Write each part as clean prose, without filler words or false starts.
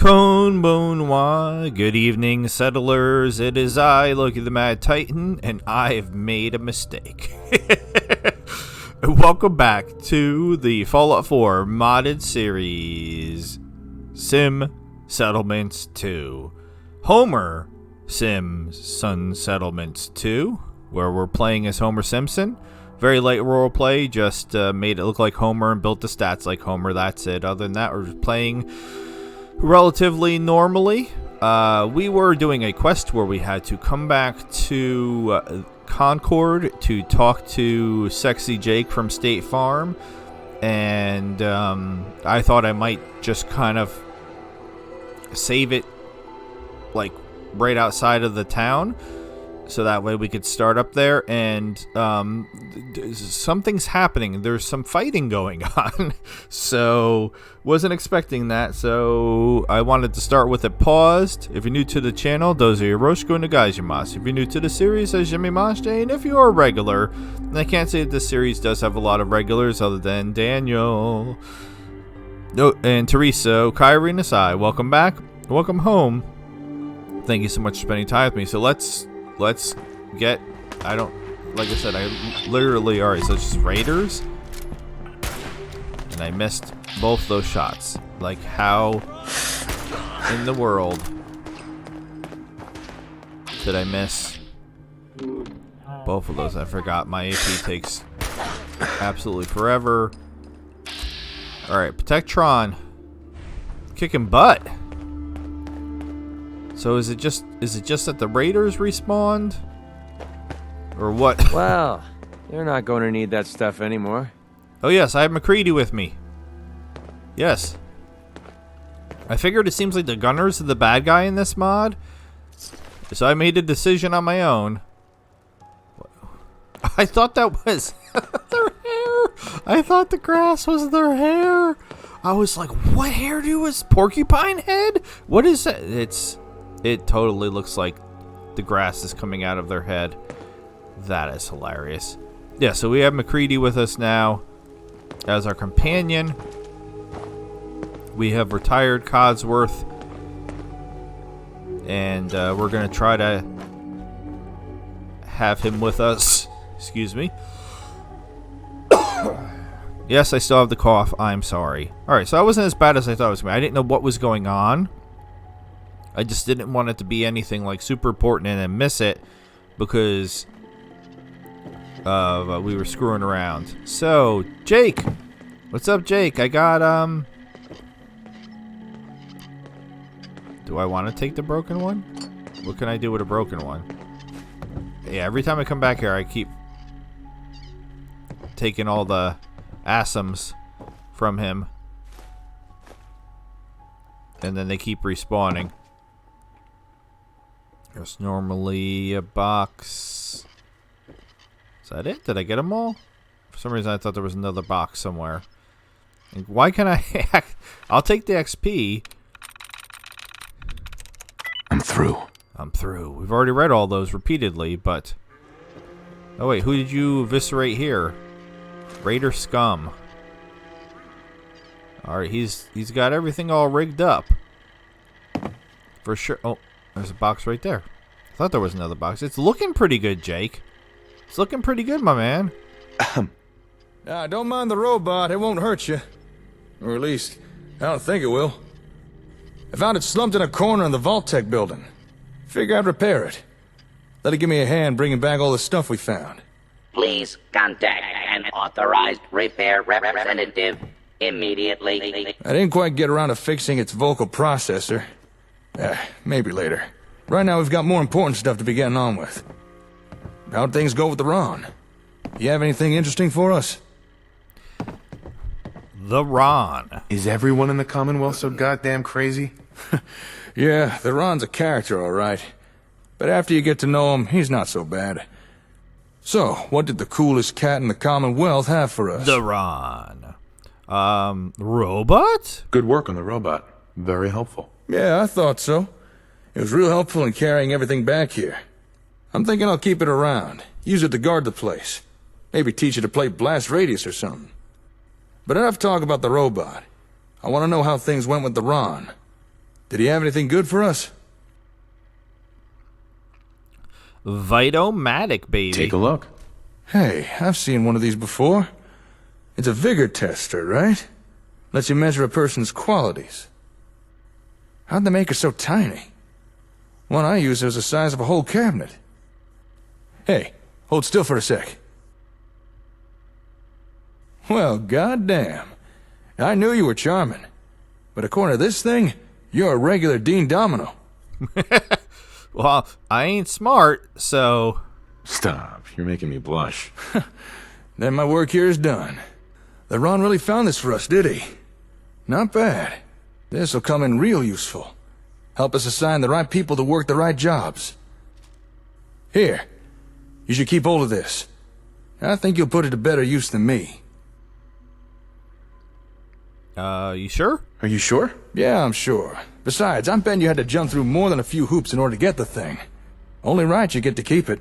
Konbanwa. Good evening, settlers. It is I, Loki the Mad Titan, and I've made a mistake. Welcome back to the Fallout 4 modded series, Sim Settlements 2. Homer Simpson Settlements 2, where we're playing as Homer Simpson. Very light role play, just made it look like Homer and built the stats like Homer. That's it. Other than that, we're playing relatively normally. We were doing a quest where we had to come back to Concord to talk to Sexy Jake from State Farm, and I thought I might just kind of save it like right outside of the town, so that way we could start up there. And something's happening. There's some fighting going on. So wasn't expecting that. So I wanted to start with it paused. If you're new to the channel, those are Yoroshiku and Nagaijimasu. If you're new to the series, and if you're a regular, and I can't say that this series does have a lot of regulars other than Daniel and Teresa, Kyrie and Asai. Welcome back. Welcome home. Thank you so much for spending time with me. So let's get, like I said, I literally, alright, so it's just Raiders, and I missed both those shots. Like, how in the world did I miss both of those? I forgot my AP takes absolutely forever. Alright, Protectron, kicking butt. So is it just that the Raiders respawned? Or what? Well, you're not going to need that stuff anymore. Oh yes, I have McCready with me. Yes. I figured it seems like the Gunners are the bad guy in this mod, so I made a decision on my own. I thought that was their hair. I thought the grass was their hair. I was like, what hairdo is Porcupine Head? What is that? It totally looks like the grass is coming out of their head. That is hilarious. Yeah, so we have McCready with us now as our companion. We have retired Codsworth. And we're going to try to have him with us. Excuse me. Yes, I still have the cough. I'm sorry. Alright, so that wasn't as bad as I thought it was going to be. I didn't know what was going on. I just didn't want it to be anything like super important and then miss it because we were screwing around. So, Jake. What's up, Jake? I got, do I want to take the broken one? What can I do with a broken one? Yeah, every time I come back here, I keep taking all the awesomes from him. And then they keep respawning. There's normally a box. Is that it? Did I get them all? For some reason I thought there was another box somewhere. And why can't I I'll take the XP. I'm through. I'm through. We've already read all those repeatedly, but... Oh wait, who did you eviscerate here? Raider Scum. Alright, he's got everything all rigged up. For sure. Oh, there's a box right there. I thought there was another box. It's looking pretty good, Jake. It's looking pretty good, my man. Don't mind the robot. It won't hurt you. Or at least, I don't think it will. I found it slumped in a corner in the Vault-Tec building. Figure I'd repair it. Let it give me a hand bringing back all the stuff we found. Please contact an authorized repair representative immediately. I didn't quite get around to fixing its vocal processor. Maybe later. Right now we've got more important stuff to be getting on with. How'd things go with the Ron? You have anything interesting for us? The Ron. Is everyone in the Commonwealth so goddamn crazy? Yeah, the Ron's a character, alright. But after you get to know him, he's not so bad. So, what did the coolest cat in the Commonwealth have for us? The Ron. Robot? Good work on the robot. Very helpful. Yeah, I thought so. It was real helpful in carrying everything back here. I'm thinking I'll keep it around. Use it to guard the place. Maybe teach it to play Blast Radius or something. But enough talk about the robot. I want to know how things went with the Ron. Did he have anything good for us? Vitomatic, baby. Take a look. Hey, I've seen one of these before. It's a vigor tester, right? Lets you measure a person's qualities. How'd they make it so tiny? One I used was the size of a whole cabinet. Hey, hold still for a sec. Well, goddamn. I knew you were charming. But according to this thing, you're a regular Dean Domino. Well, I ain't smart, so... Stop. You're making me blush. Then my work here is done. The Ron really found this for us, did he? Not bad. This'll come in real useful. Help us assign the right people to work the right jobs. Here, you should keep hold of this. I think you'll put it to better use than me. You sure? Are you sure? Yeah, I'm sure. Besides, I'm betting you had to jump through more than a few hoops in order to get the thing. Only right you get to keep it.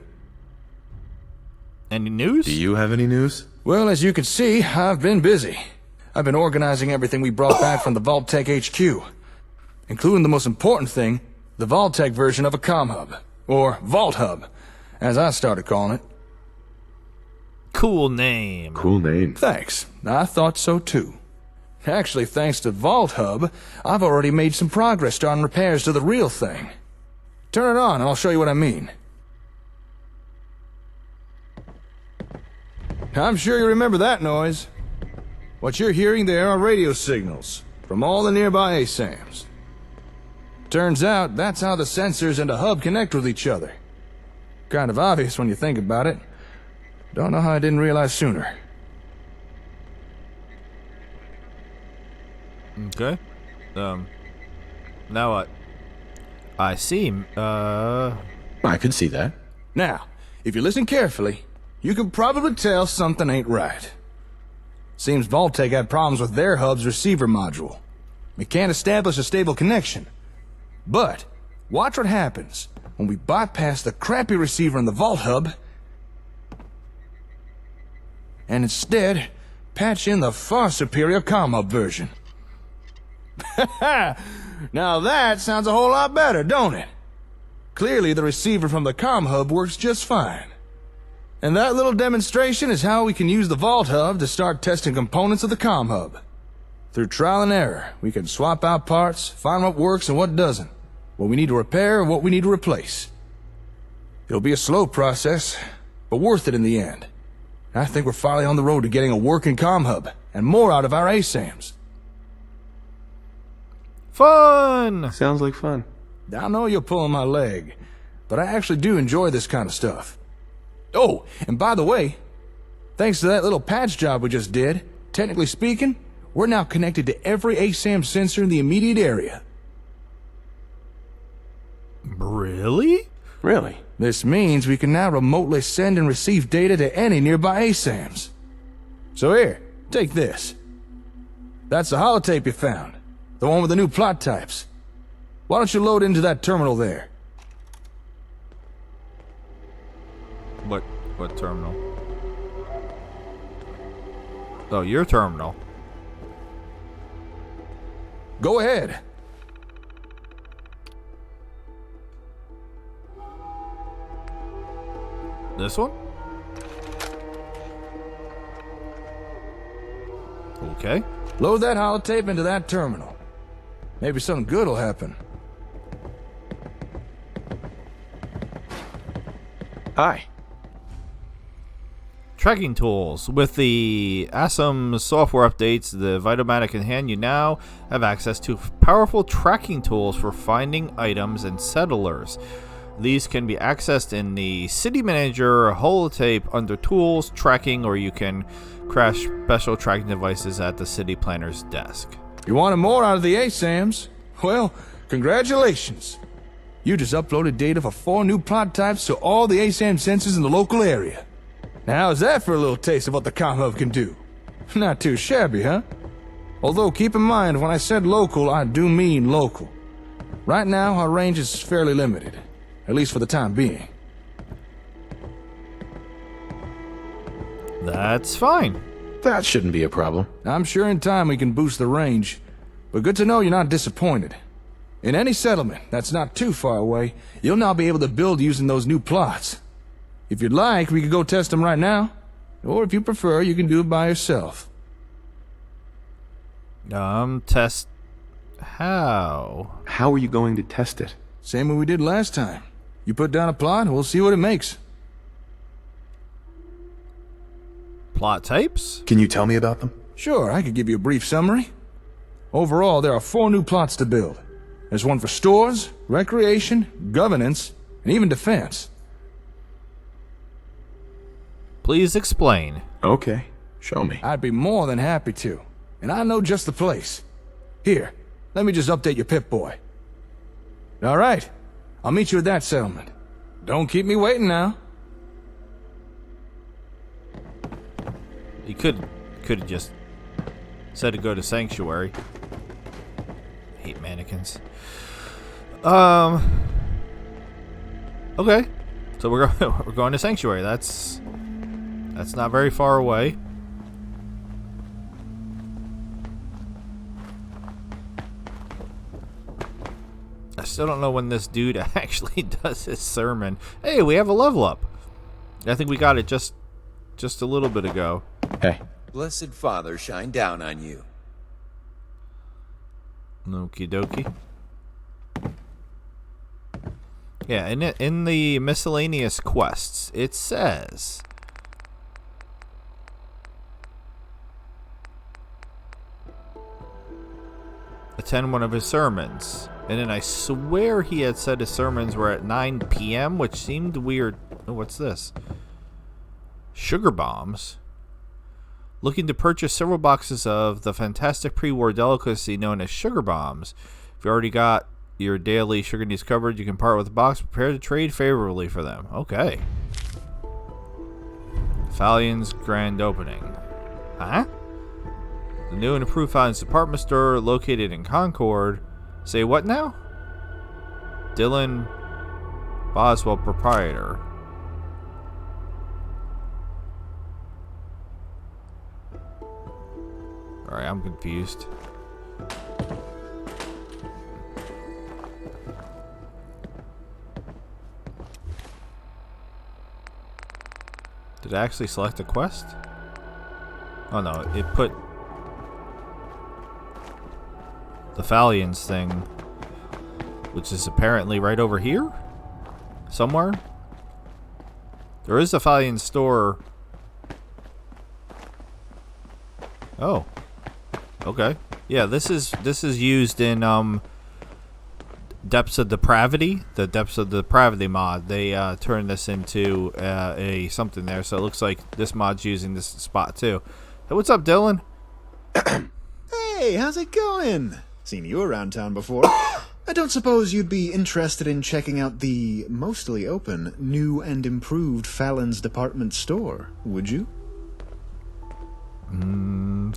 Any news? Do you have any news? Well, as you can see, I've been busy. I've been organizing everything we brought back from the Vault-Tec HQ. Including the most important thing, the Vault-Tec version of a comm hub. Or Vault Hub, as I started calling it. Cool name. Cool name. Thanks. I thought so too. Actually, thanks to Vault Hub, I've already made some progress starting repairs to the real thing. Turn it on and I'll show you what I mean. I'm sure you remember that noise. What you're hearing there are radio signals from all the nearby ASAMs. Turns out that's how the sensors and the hub connect with each other. Kind of obvious when you think about it. Don't know how I didn't realize sooner. Okay. Now what? I see. I could see that. Now, if you listen carefully, you can probably tell something ain't right. Seems Vault-Tec had problems with their hub's receiver module. It can't establish a stable connection. But, watch what happens when we bypass the crappy receiver in the Vault Hub and instead patch in the far superior comm hub version. Now that sounds a whole lot better, don't it? Clearly the receiver from the comm hub works just fine. And that little demonstration is how we can use the Vault Hub to start testing components of the comm hub. Through trial and error, we can swap out parts, find what works and what doesn't, what we need to repair and what we need to replace. It'll be a slow process, but worth it in the end. I think we're finally on the road to getting a working comm hub and more out of our ASAMs. Fun! Sounds like fun. I know you're pulling my leg, but I actually do enjoy this kind of stuff. Oh, and by the way, thanks to that little patch job we just did, technically speaking, we're now connected to every ASAM sensor in the immediate area. Really? Really? This means we can now remotely send and receive data to any nearby ASAMs. So here, take this. That's the holotape you found. The one with the new plot types. Why don't you load into that terminal there? What terminal? Oh, your terminal. Go ahead. This one? Okay. Load that holotape into that terminal. Maybe something good will happen. Hi. Tracking tools. With the awesome software updates, the Vitomatic in hand, you now have access to powerful tracking tools for finding items and settlers. These can be accessed in the City Manager holotape under Tools, Tracking, or you can crash special tracking devices at the City Planner's desk. You wanted more out of the ASAMs? Well, congratulations. You just uploaded data for 4 new plot types to all the ASAM sensors in the local area. Now how's that for a little taste of what the comm hub can do? Not too shabby, huh? Although keep in mind, when I said local, I do mean local. Right now, our range is fairly limited. At least for the time being. That's fine. That shouldn't be a problem. I'm sure in time we can boost the range, but good to know you're not disappointed. In any settlement that's not too far away, you'll now be able to build using those new plots. If you'd like, we could go test them right now. Or if you prefer, you can do it by yourself. Test how? How are you going to test it? Same way we did last time. You put down a plot, and we'll see what it makes. Plot types? Can you tell me about them? Sure, I could give you a brief summary. Overall, there are 4 new plots to build. There's one for stores, recreation, governance, and even defense. Please explain. Okay, show me. I'd be more than happy to. And I know just the place. Here, let me just update your Pip-Boy. All right, I'll meet you at that settlement. Don't keep me waiting now. He could have just said to go to Sanctuary. I hate mannequins. Okay. So we're going to Sanctuary. That's not very far away. I still don't know when this dude actually does his sermon. Hey, we have a level up. I think we got it just a little bit ago. Hey. Blessed Father, shine down on you. Okie dokie. Yeah, in the miscellaneous quests, it says attend one of his sermons. And then I swear he had said his sermons were at 9 p.m., which seemed weird. Oh, what's this? Sugar bombs. Looking to purchase several boxes of the fantastic pre-war delicacy known as sugar bombs. If you already got your daily sugar needs covered, you can part with the box. Prepare to trade favorably for them. Okay. Fallion's grand opening. Huh? The new and improved Fallion's department store located in Concord. Say what now? Dylan Boswell, proprietor. Alright, I'm confused. Did I actually select a quest? Oh no, it put the Fallions thing, which is apparently right over here? Somewhere? There is a Fallion store. Oh. Okay. Yeah, this is used in Depths of Depravity, the Depths of Depravity mod. They turned this into a something there, so it looks like this mod's using this spot too. Hey, what's up, Dylan? Hey, how's it going? Seen you around town before. I don't suppose you'd be interested in checking out the mostly open, new and improved Fallon's department store, would you?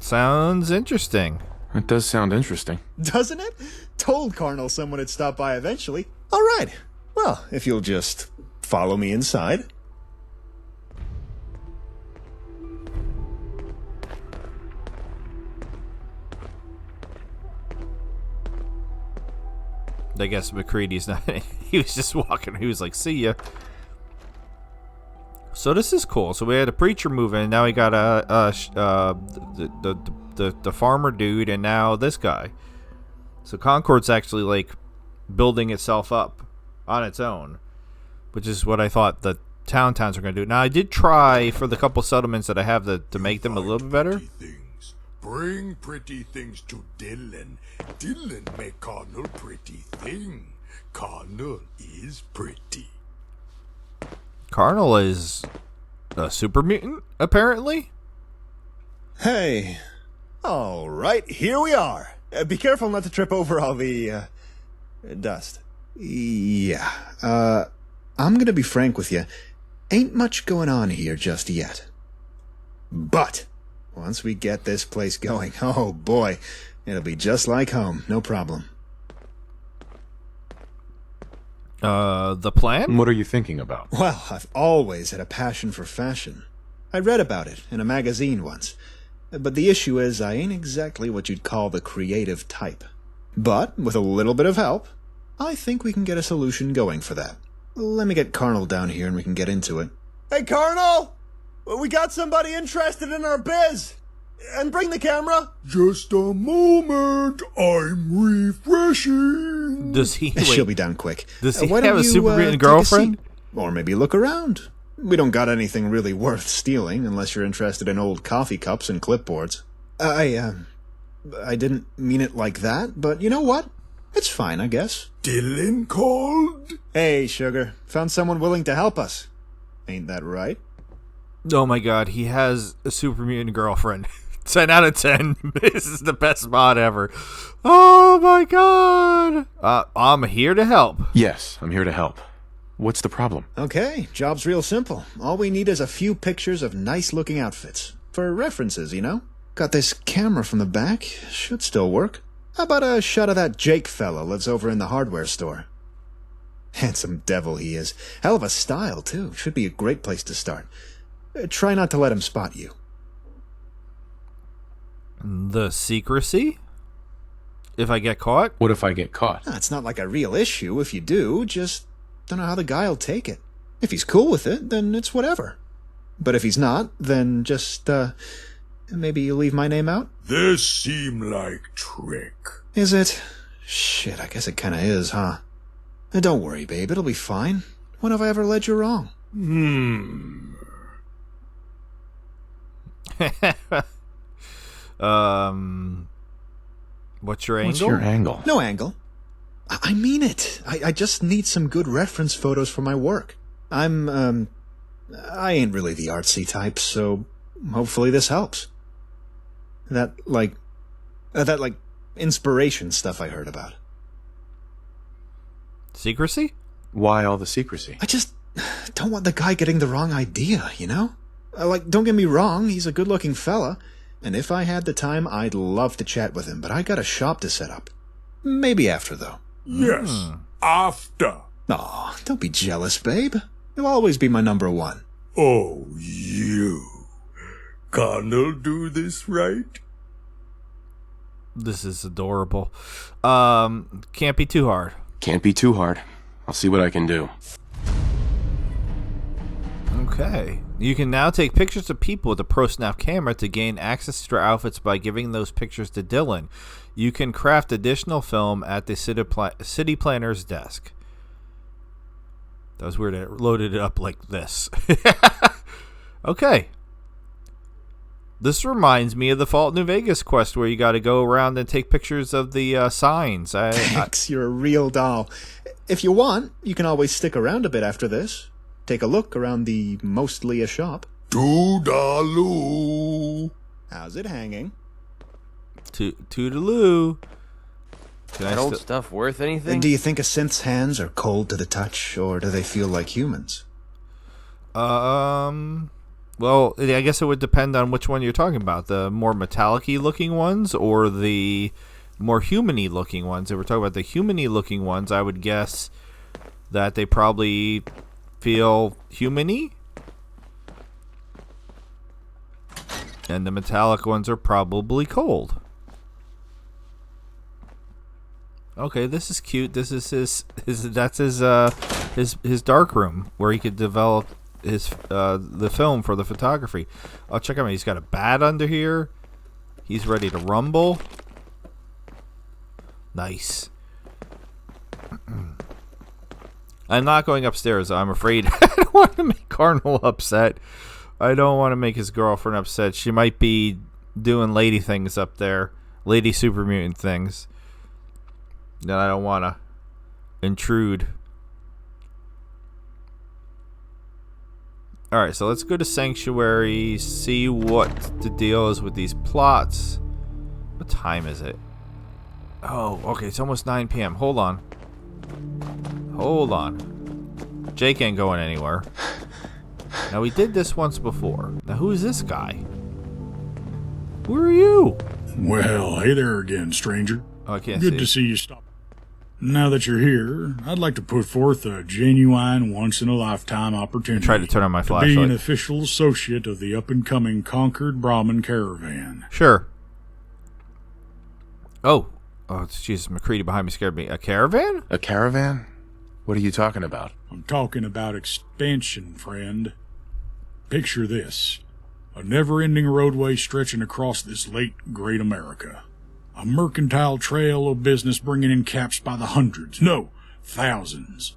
Sounds interesting. It does sound interesting. Doesn't it? Told Carnal someone would stop by eventually. All right. Well, if you'll just follow me inside. I guess McCready's not. He was just walking. He was like, "See ya." So this is cool. So we had a preacher move in. Now we got the farmer dude, and now this guy. So Concord's actually like building itself up on its own, which is what I thought the towns are going to do. Now I did try for the couple settlements that I have to make them a little bit better. Bring pretty things to Dylan. Dylan make Connell pretty thing. Connell is pretty. Carnal is a super mutant, apparently. Hey. All right, here we are. Be careful not to trip over all the, dust. Yeah, I'm gonna be frank with you. Ain't much going on here just yet. But once we get this place going, oh boy, it'll be just like home, no problem. The plan? What are you thinking about? Well, I've always had a passion for fashion. I read about it in a magazine once. But the issue is I ain't exactly what you'd call the creative type. But with a little bit of help, I think we can get a solution going for that. Let me get Carnal down here and we can get into it. Hey, Carnal! We got somebody interested in our biz! And bring the camera! Just a moment, I'm refreshing. Does he? She'll be down quick. Does he Why don't have a you, super mutant take a girlfriend? seat? Or maybe look around. We don't got anything really worth stealing unless you're interested in old coffee cups and clipboards. I didn't mean it like that, but you know what? It's fine, I guess. Dylan called? Hey, Sugar. Found someone willing to help us. Ain't that right? Oh my god, he has a super mutant girlfriend. 10 out of 10. This is the best mod ever. Oh my god. I'm here to help. Yes, I'm here to help. What's the problem? Okay, job's real simple. All we need is a few pictures of nice-looking outfits. For references, you know? Got this camera from the back. Should still work. How about a shot of that Jake fella lives over in the hardware store? Handsome devil he is. Hell of a style, too. Should be a great place to start. Try not to let him spot you. The secrecy? If I get caught? What if I get caught? It's not like a real issue if you do. Just don't know how the guy'll take it. If he's cool with it, then it's whatever. But if he's not, then just, maybe you leave my name out? This seem like trick. Is it? Shit, I guess it kinda is, huh? Don't worry, babe, it'll be fine. When have I ever led you wrong? What's your angle? What's your angle? No angle. I mean it. I just need some good reference photos for my work. I ain't really the artsy type, so hopefully this helps. That inspiration stuff I heard about. Secrecy? Why all the secrecy? I just don't want the guy getting the wrong idea, you know? Don't get me wrong, he's a good-looking fella, and if I had the time, I'd love to chat with him, but I got a shop to set up. Maybe after, though. Yes, after. Aw, don't be jealous, babe. You'll always be my number one. Oh, you. Carnal do this right? This is adorable. Can't be too hard. Can't be too hard. I'll see what I can do. Okay. You can now take pictures of people with a ProSnap camera to gain access to their outfits by giving those pictures to Dylan. You can craft additional film at the city planner's desk. That was weird. It loaded it up like this. Okay. This reminds me of the Fallout New Vegas quest where you got to go around and take pictures of the signs. Thanks, you're a real doll. If you want, you can always stick around a bit after this. Take a look around the mostly a shop. Toodaloo. How's it hanging? Toodaloo. That old stuff worth anything? Do you think a synth's hands are cold to the touch, or do they feel like humans? Well, I guess it would depend on which one you're talking about. The more metallic-y looking ones or the more human-y looking ones. If we're talking about the human-y looking ones, I would guess that they probably feel human-y. And the metallic ones are probably cold. Okay, this is cute. This is his dark room where he could develop his the film for the photography. Oh, check him out. He's got a bat under here. He's ready to rumble. Nice. I'm not going upstairs. I'm afraid. I don't want to make Cardinal upset. I don't want to make his girlfriend upset. She might be doing lady things up there. Lady super mutant things. That I don't want to intrude. Alright, so let's go to Sanctuary, see what the deal is with these plots. What time is it? Oh, okay, it's almost 9 p.m. Hold on. Hold on. Jake ain't going anywhere. Now, we did this once before. Now, who is this guy? Who are you? Well, hey there again, stranger. Oh, I can't Good see. to see you stop. Now that you're here, I'd like to put forth a genuine, once-in-a-lifetime opportunity Try to turn on my to flashlight. be an official associate of the up-and-coming Concord Brahmin Caravan. Sure. Oh, Oh, Jesus, McCready behind me scared me. A caravan? A caravan? What are you talking about? I'm talking about expansion, friend. Picture this. A never-ending roadway stretching across this late, great America. A mercantile trail of business bringing in caps by the hundreds, no, thousands.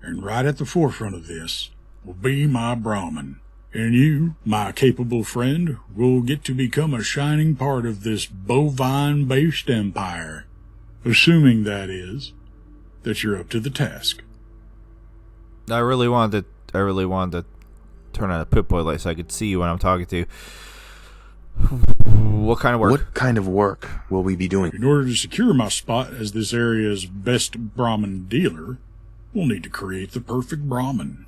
And right at the forefront of this will be my Brahmin. And you, my capable friend, will get to become a shining part of this bovine-based empire. Assuming, that is, that you're up to the task. I really wanted to turn on a Pip-Boy light so I could see you when I'm talking to you. What kind of work? What kind of work will we be doing? In order to secure my spot as this area's best Brahmin dealer, we'll need to create the perfect Brahmin.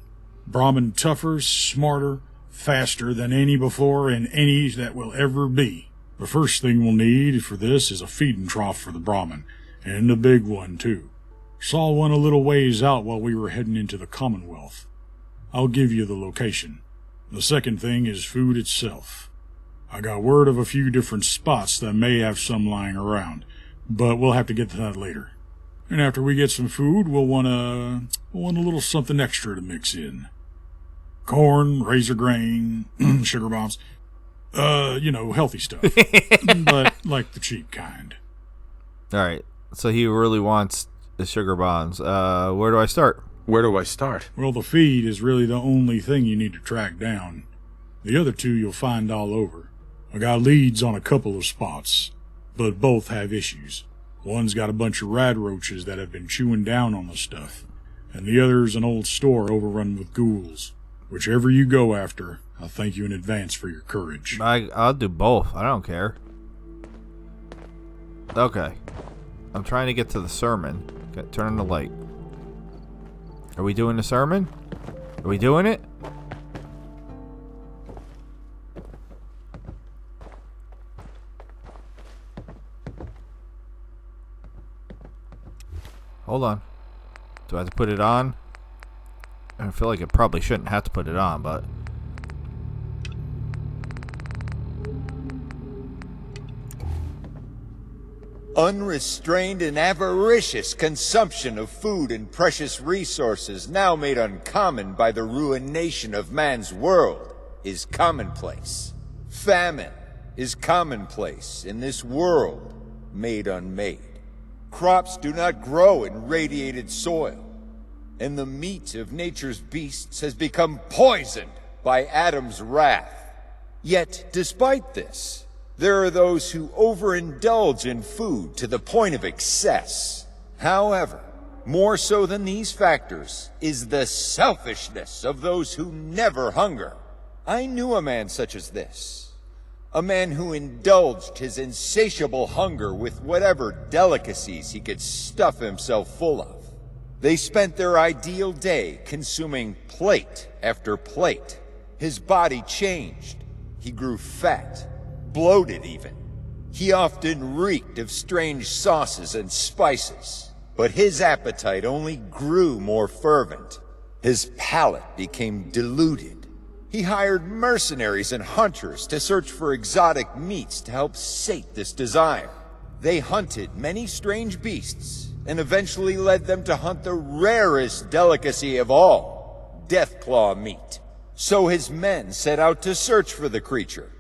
Brahmin tougher, smarter, faster than any before and any that will ever be. The first thing we'll need for this is a feeding trough for the Brahmin, and a big one, too. Saw one a little ways out while we were heading into the Commonwealth. I'll give you the location. The second thing is food itself. I got word of a few different spots that may have some lying around, but we'll have to get to that later. And after we get some food, we'll want a little something extra to mix in. Corn, razor grain, sugar bombs. Healthy stuff. But like the cheap kind. Alright, so he really wants the sugar bombs. Where do I start? Where do I start? Well, the feed is really the only thing you need to track down. The other two you'll find all over. I got leads on a couple of spots, but both have issues. One's got a bunch of rad roaches that have been chewing down on the stuff, and the other's an old store overrun with ghouls. Whichever you go after, I'll thank you in advance for your courage. I'll do both. I don't care. Okay. I'm trying to get to the sermon. Okay, turn on the light. Are we doing the sermon? Are we doing it? Hold on. Do I have to put it on? I feel like I probably shouldn't have to put it on, but... Unrestrained and avaricious consumption of food and precious resources, now made uncommon by the ruination of man's world, is commonplace. Famine is commonplace in this world made unmade. Crops do not grow in radiated soil, and the meat of nature's beasts has become poisoned by Adam's wrath. Yet, despite this, there are those who overindulge in food to the point of excess. However, more so than these factors is the selfishness of those who never hunger. I knew a man such as this. A man who indulged his insatiable hunger with whatever delicacies he could stuff himself full of. They spent their ideal day consuming plate after plate. His body changed. He grew fat, bloated even. He often reeked of strange sauces and spices, but his appetite only grew more fervent. His palate became diluted. He hired mercenaries and hunters to search for exotic meats to help sate this desire. They hunted many strange beasts, and eventually led them to hunt the rarest delicacy of all, deathclaw meat. So his men set out to search for the creature.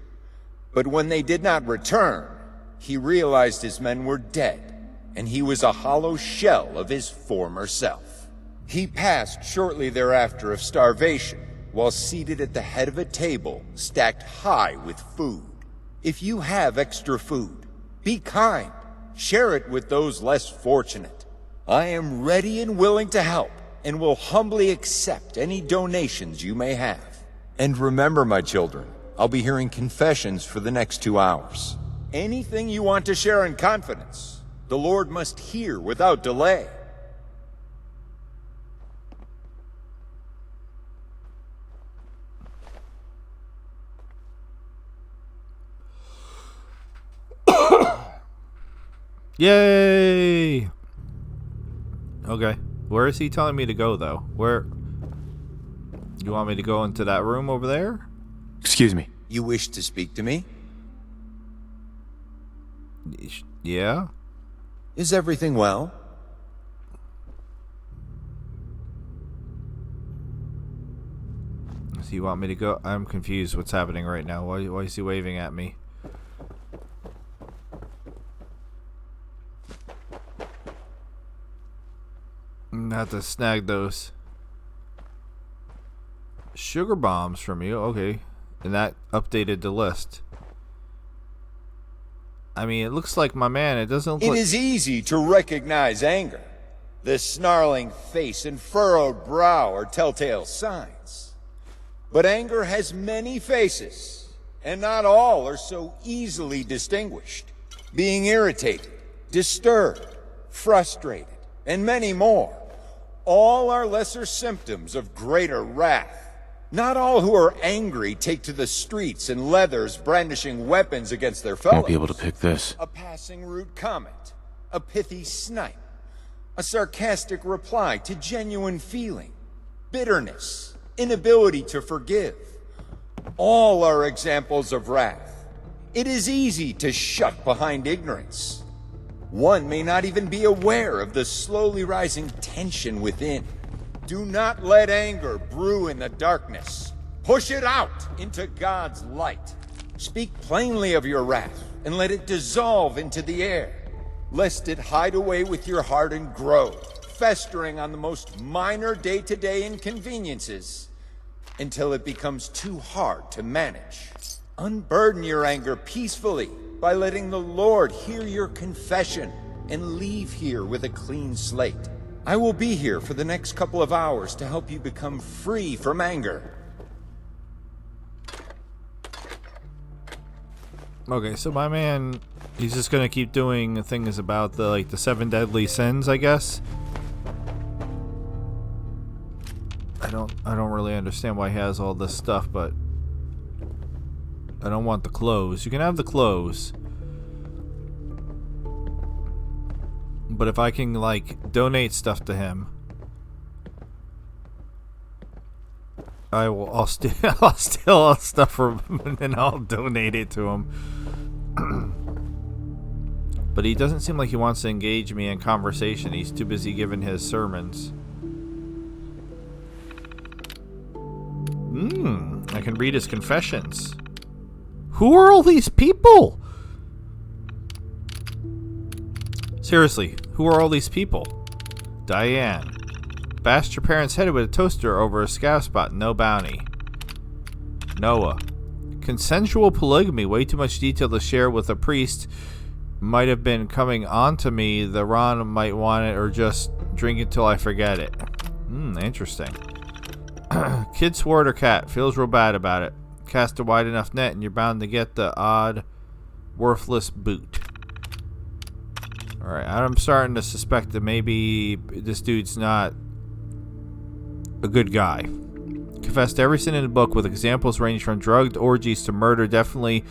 But when they did not return, he realized his men were dead, and he was a hollow shell of his former self. He passed shortly thereafter of starvation, while seated at the head of a table stacked high with food. If you have extra food, be kind. Share it with those less fortunate. I am ready and willing to help, and will humbly accept any donations you may have. And remember, my children, I'll be hearing confessions for the next 2 hours. Anything you want to share in confidence, the Lord must hear without delay. Yay! Okay. Where is he telling me to go, though? Where? You want me to go into that room over there? Excuse me. You wish to speak to me? Yeah? Is everything well? Does he want me to go? I'm confused what's happening right now. Why is he waving at me? I'm gonna have to snag those. Sugar bombs from you, okay. And that updated the list. I mean, it looks like my man, it doesn't look It like... is easy to recognize anger. The snarling face and furrowed brow are telltale signs. But anger has many faces, and not all are so easily distinguished. Being irritated, disturbed, frustrated, and many more. All are lesser symptoms of greater wrath. Not all who are angry take to the streets in leathers brandishing weapons against their fellows. Won't be able to pick this. A passing rude comment, a pithy snipe, a sarcastic reply to genuine feeling, bitterness, inability to forgive. All are examples of wrath. It is easy to shut behind ignorance. One may not even be aware of the slowly rising tension within. Do not let anger brew in the darkness. Push it out into God's light. Speak plainly of your wrath and let it dissolve into the air, lest it hide away with your heart and grow, festering on the most minor day-to-day inconveniences until it becomes too hard to manage. Unburden your anger peacefully by letting the Lord hear your confession and leave here with a clean slate. I will be here for the next couple of hours to help you become free from anger. Okay, so my man, he's just gonna keep doing things about the 7 deadly sins, I guess. I don't really understand why he has all this stuff, but I don't want the clothes. You can have the clothes. But if I can donate stuff to him, I'll steal stuff from him and I'll donate it to him. But he doesn't seem like he wants to engage me in conversation. He's too busy giving his sermons. I can read his confessions. Who are all these people? Seriously, who are all these people? Diane. Bashed your parents' head with a toaster over a scab spot, no bounty. Noah. Consensual polygamy, way too much detail to share with a priest. Might have been coming on to me. The Ron might want it or just drink it till I forget it. Interesting. Kid swore at her cat. Feels real bad about it. Cast a wide enough net and you're bound to get the odd, worthless boot. Alright, I'm starting to suspect that maybe this dude's not a good guy. Confessed every sin in the book with examples ranging from drugged orgies to murder. Definitely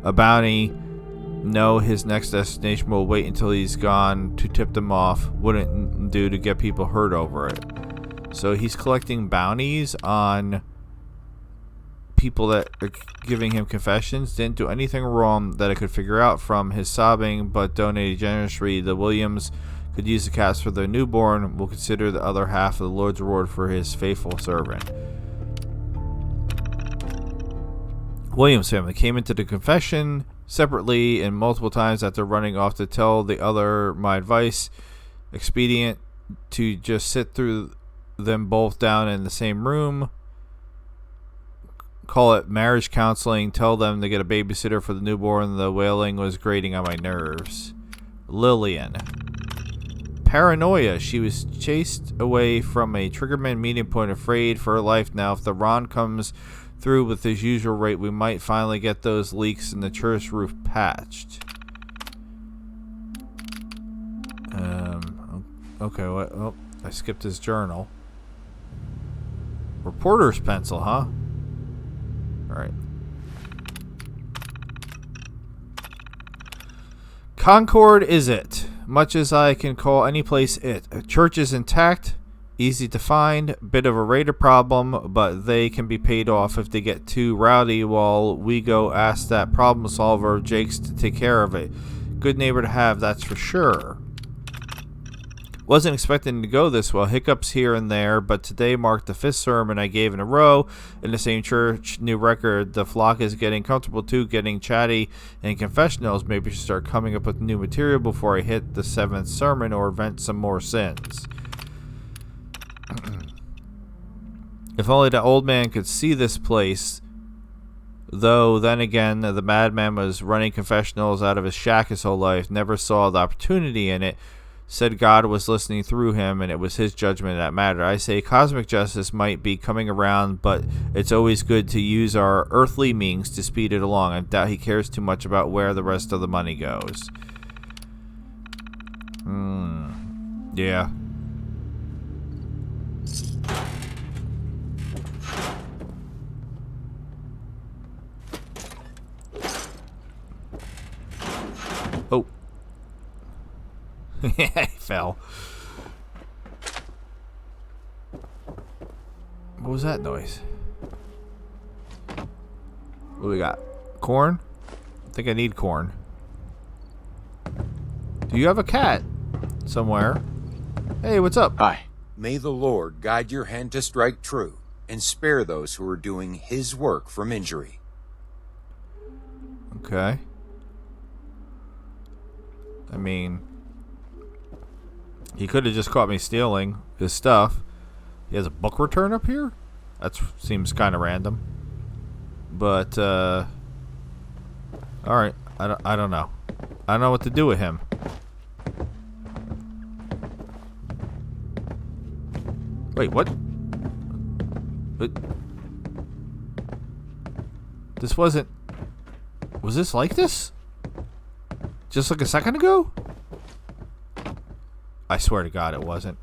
a bounty. No, his next destination will wait until he's gone to tip them off. Wouldn't do to get people hurt over it. So he's collecting bounties on people that are giving him confessions. Didn't do anything wrong that I could figure out from his sobbing, but donated generously. The Williams could use the cats for their newborn. Will consider the other half of the Lord's reward for his faithful servant. Williams family came into the confession separately and multiple times after running off to tell the other my advice. Expedient to just sit through them both down in the same room. Call it marriage counseling. Tell them to get a babysitter for the newborn. The wailing was grating on my nerves. Lillian. Paranoia. She was chased away from a Triggerman meeting point, afraid for her life now. If the Ron comes through with his usual rate, we might finally get those leaks in the church roof patched. Okay, what? Oh, I skipped his journal. Reporter's pencil, huh? Alright. Concord is it. Much as I can call any place it. Church is intact, easy to find, bit of a raider problem, but they can be paid off if they get too rowdy while we go ask that problem solver Jakes to take care of it. Good neighbor to have, that's for sure. Wasn't expecting to go this well. Hiccups here and there, but today marked the 5th sermon I gave in a row in the same church. New record. The flock is getting comfortable too, getting chatty, and confessionals. Maybe I should start coming up with new material before I hit the 7th sermon or vent some more sins. If only the old man could see this place. Though, then again, the madman was running confessionals out of his shack his whole life, never saw the opportunity in it, said God was listening through him, and it was his judgment that mattered. I say cosmic justice might be coming around, but it's always good to use our earthly means to speed it along. I doubt he cares too much about where the rest of the money goes. Yeah. Oh. He fell. What was that noise? What do we got? Corn? I think I need corn. Do you have a cat somewhere? Hey, what's up? Hi. May the Lord guide your hand to strike true and spare those who are doing his work from injury. Okay. I mean, he could have just caught me stealing his stuff. He has a book return up here? That seems kind of random. But, alright. I don't know. I don't know what to do with him. Wait, what? This wasn't... Was this like this? Just like a second ago? I swear to God it wasn't.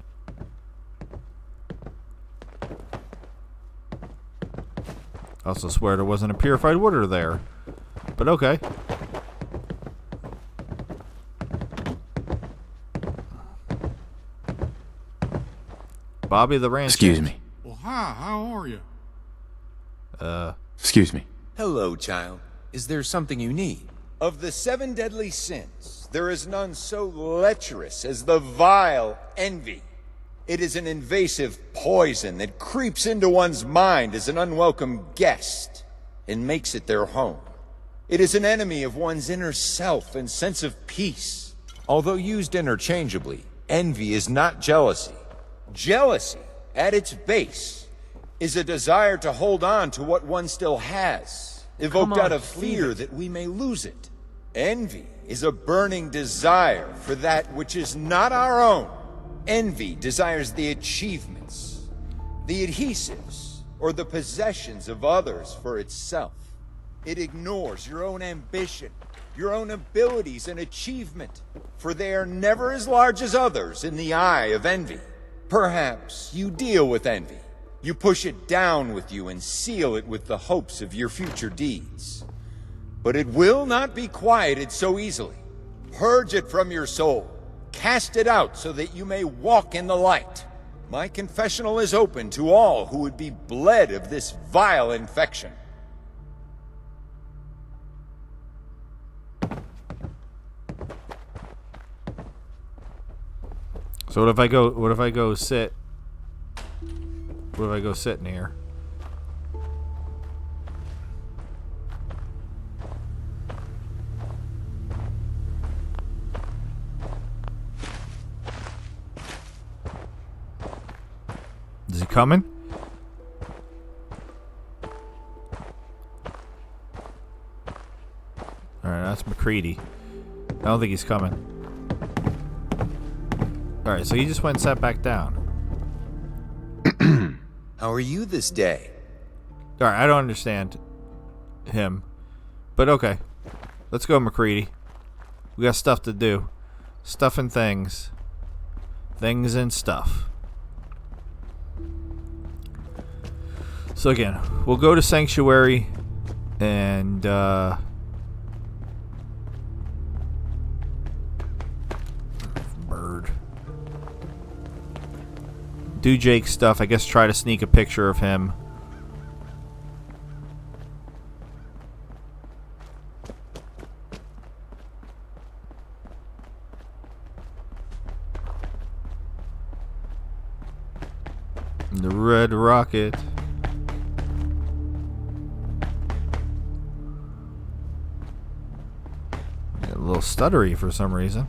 I also swear there wasn't a purified water there. But okay. Bobby the Ranch. Excuse me. Well, hi, how are you? Excuse me. Hello, child. Is there something you need? Of the 7 deadly sins, there is none so lecherous as the vile envy. It is an invasive poison that creeps into one's mind as an unwelcome guest and makes it their home. It is an enemy of one's inner self and sense of peace. Although used interchangeably, envy is not jealousy. Jealousy, at its base, is a desire to hold on to what one still has, evoked out of fear that we may lose it. Envy is a burning desire for that which is not our own. Envy desires the achievements, the adhesives, or the possessions of others for itself. It ignores your own ambition, your own abilities and achievement, for they are never as large as others in the eye of envy. Perhaps you deal with envy. You push it down with you and seal it with the hopes of your future deeds. But it will not be quieted so easily. Purge it from your soul. Cast it out so that you may walk in the light. My confessional is open to all who would be bled of this vile infection. So what if I go sit? What if I go sit in here? Is he coming? Alright, that's McCready. I don't think he's coming. Alright, so he just went and sat back down. How are you this day? Alright, I don't understand him. But okay. Let's go, McCready. We got stuff to do. Stuff and things. Things and stuff. So again, we'll go to Sanctuary and bird. Do Jake's stuff. I guess try to sneak a picture of him. The red rocket. A little stuttery for some reason.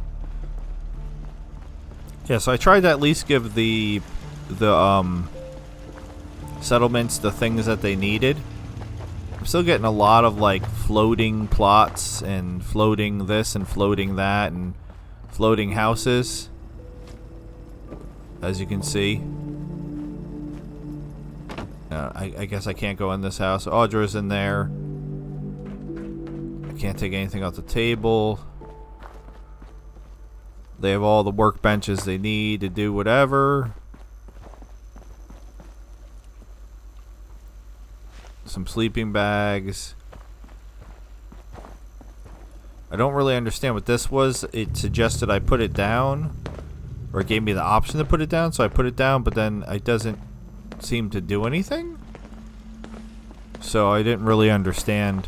Yeah, so I tried to at least give the settlements the things that they needed. I'm still getting a lot of like floating plots and floating this and floating that and floating houses, as you can see. I guess I can't go in this house. Audra's in there. I can't take anything off the table. They have all the workbenches they need to do whatever. Some sleeping bags. I don't really understand what this was. It suggested I put it down, or it gave me the option to put it down, so I put it down, but then it doesn't seem to do anything. So I didn't really understand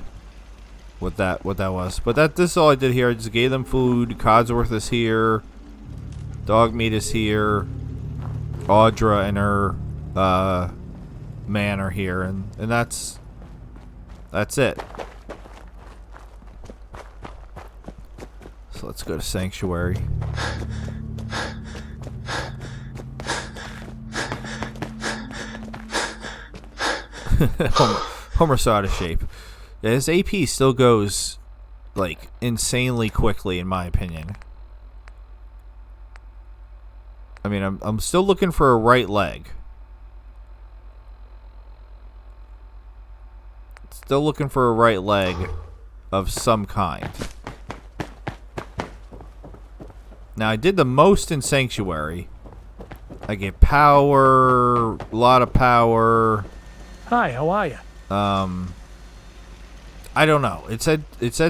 what that was. But this is all I did here. I just gave them food. Codsworth is here. Dog meat is here. Audra and her man are here, and that's it. So let's go to Sanctuary. Homer's so out of shape. Yeah, his AP still goes like insanely quickly, in my opinion. I mean, I'm still looking for a right leg. Still looking for a right leg of some kind. Now, I did the most in Sanctuary. I get power, a lot of power. Hi, how are you? I don't know. It said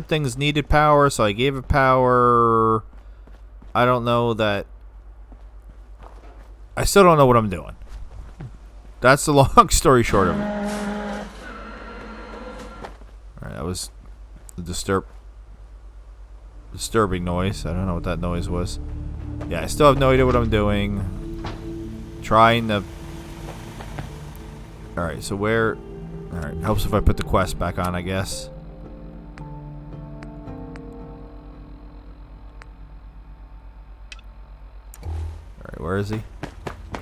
things needed power, so I gave it power. I don't know that. I still don't know what I'm doing. That's the long story short of it. Alright, that was a disturbing noise. I don't know what that noise was. Yeah, I still have no idea what I'm doing. Trying to... Alright, so where... Alright, helps if I put the quest back on, I guess. Alright, where is he?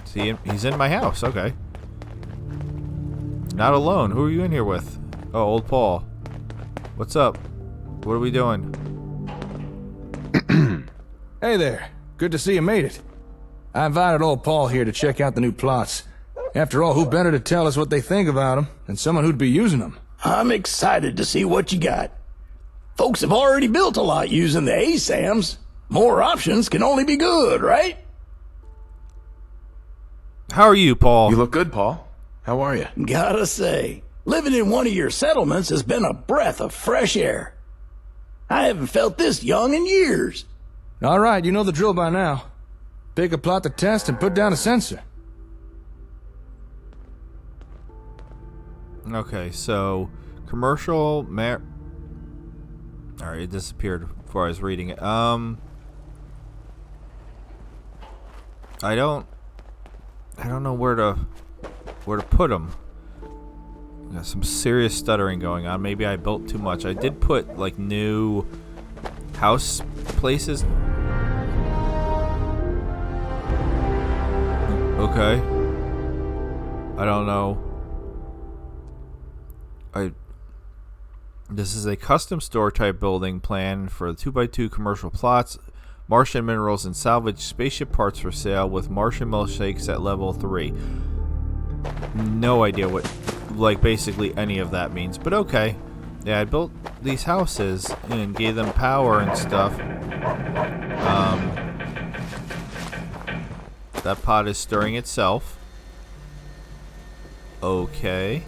See him? He's in my house, okay. Not alone. Who are you in here with? Oh, old Paul. What's up? What are we doing? Hey there. Good to see you made it. I invited old Paul here to check out the new plots. After all, who better to tell us what they think about them than someone who'd be using them? I'm excited to see what you got. Folks have already built a lot using the ASAMs. More options can only be good, right? How are you, Paul? You look good, Paul. How are you? Gotta say, living in one of your settlements has been a breath of fresh air. I haven't felt this young in years. All right, you know the drill by now. Pick a plot to test and put down a sensor. Okay, so commercial Alright, it disappeared before I was reading it. I don't know where to put them. Got some serious stuttering going on. Maybe I built too much. I did put like new house places. Okay. I don't know. This is a custom store type building plan for 2x2 commercial plots, Martian minerals and salvage spaceship parts for sale with Martian milkshakes at level 3. No idea what, like, basically any of that means, but okay. Yeah, I built these houses and gave them power and stuff. That pot is stirring itself. Okay.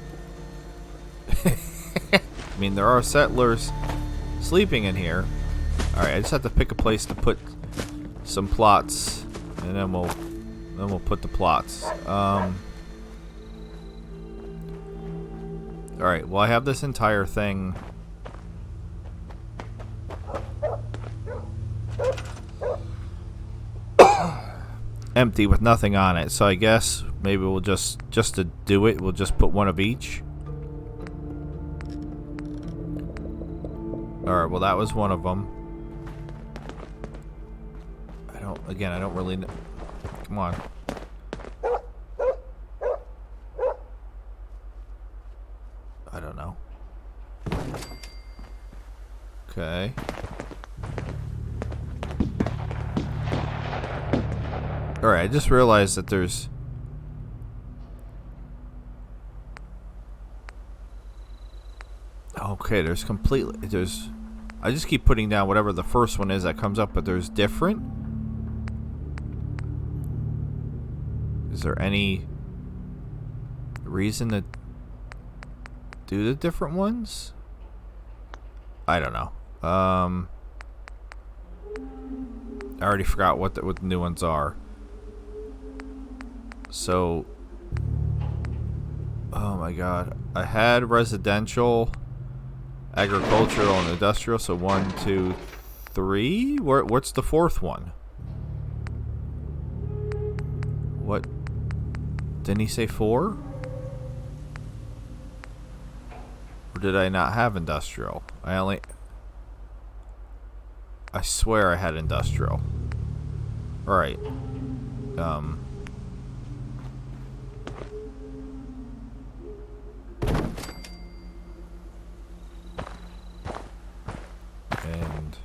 I mean, there are settlers sleeping in here. Alright, I just have to pick a place to put some plots, and then we'll put the plots. Alright, well, I have this entire thing. empty with nothing on it. So I guess maybe we'll just to do it, we'll just put one of each. All right. Well, that was one of them. I don't really know. Come on. I don't know. Okay. Alright, I just realized that there's... Okay, there's completely... There's... I just keep putting down whatever the first one is that comes up, but there's different? Is there any reason to do the different ones? I don't know. I already forgot what the new ones are. So, oh my god, I had residential, agricultural, and industrial. So 1, 2, 3. What's the fourth one? What? Didn't he say 4? Or did I not have industrial? I swear I had industrial. Alright. And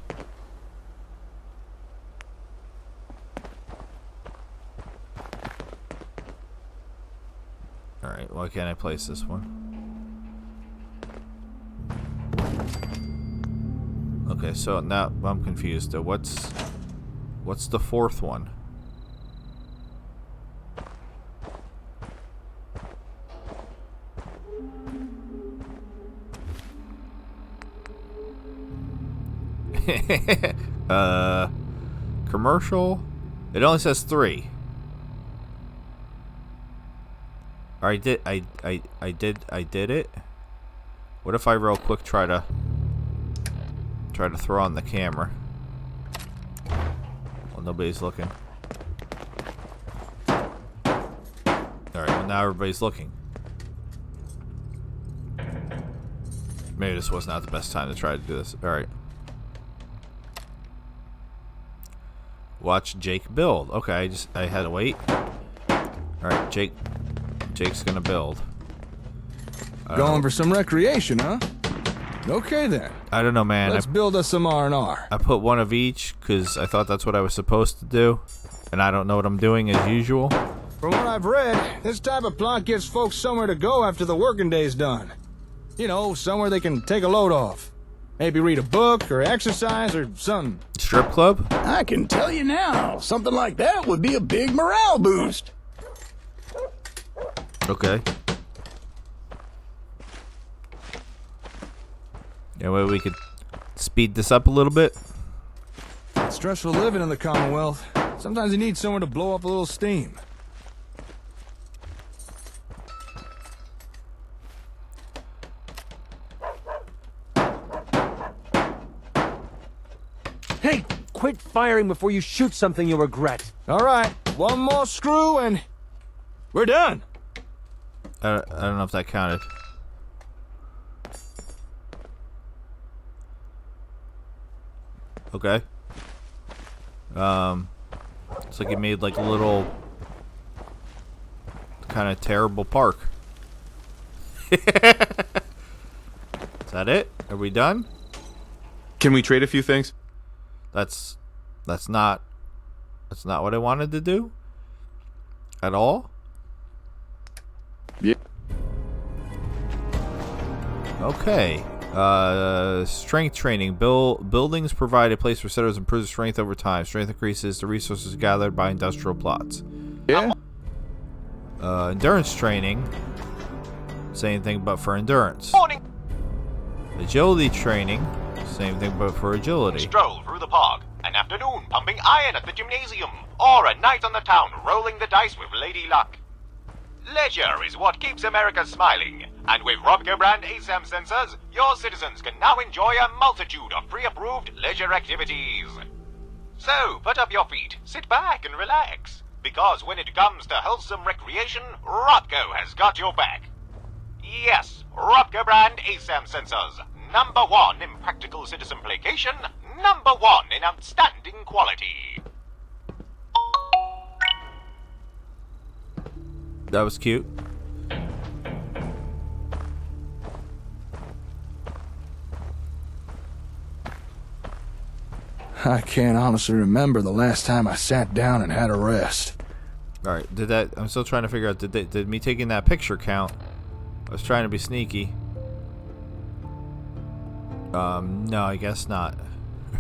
alright, why can't I place this one? Okay, so now I'm confused. What's the fourth one? Commercial. It only says 3. Or I did it. What if I real quick try to throw on the camera? Well, nobody's looking. Alright, well now everybody's looking. Maybe this was not the best time to try to do this. Alright. Watch Jake build. Okay, I had to wait. Alright, Jake's gonna build. Going for some recreation, huh? Okay then. I don't know, man. Let's build us some R&R. I put one of each because I thought that's what I was supposed to do, and I don't know what I'm doing as usual. From what I've read, this type of plot gives folks somewhere to go after the working day's done. You know, somewhere they can take a load off. Maybe read a book or exercise or something. Strip club? I can tell you now, something like that would be a big morale boost. Okay. Yeah, well, we could speed this up a little bit. It's stressful living in the Commonwealth. Sometimes you need somewhere to blow up a little steam. Hey, quit firing before you shoot something you'll regret. All right, one more screw and we're done. I don't know if that counted. Okay. It's like it made like a little kind of terrible park. Is that it? Are we done? Can we trade a few things? That's not what I wanted to do at all. Yeah. Okay. Strength training. Buildings provide a place for settlers to improve their strength over time. Strength increases the resources gathered by industrial plots. Yeah. Endurance training. Same thing, but for endurance. Morning. Agility training. Same thing, but for agility. Stroll through the park. An afternoon pumping iron at the gymnasium. Or a night on the town rolling the dice with Lady Luck. Leisure is what keeps America smiling. And with Robco brand ASAM sensors, your citizens can now enjoy a multitude of pre-approved leisure activities. So, put up your feet, sit back and relax. because when it comes to wholesome recreation, Robco has got your back. Yes, Robco brand ASAM sensors. #1 in practical citizen placation, #1 in outstanding quality. That was cute. I can't honestly remember the last time I sat down and had a rest. Alright, I'm still trying to figure out, did me taking that picture count? I was trying to be sneaky. No, I guess not.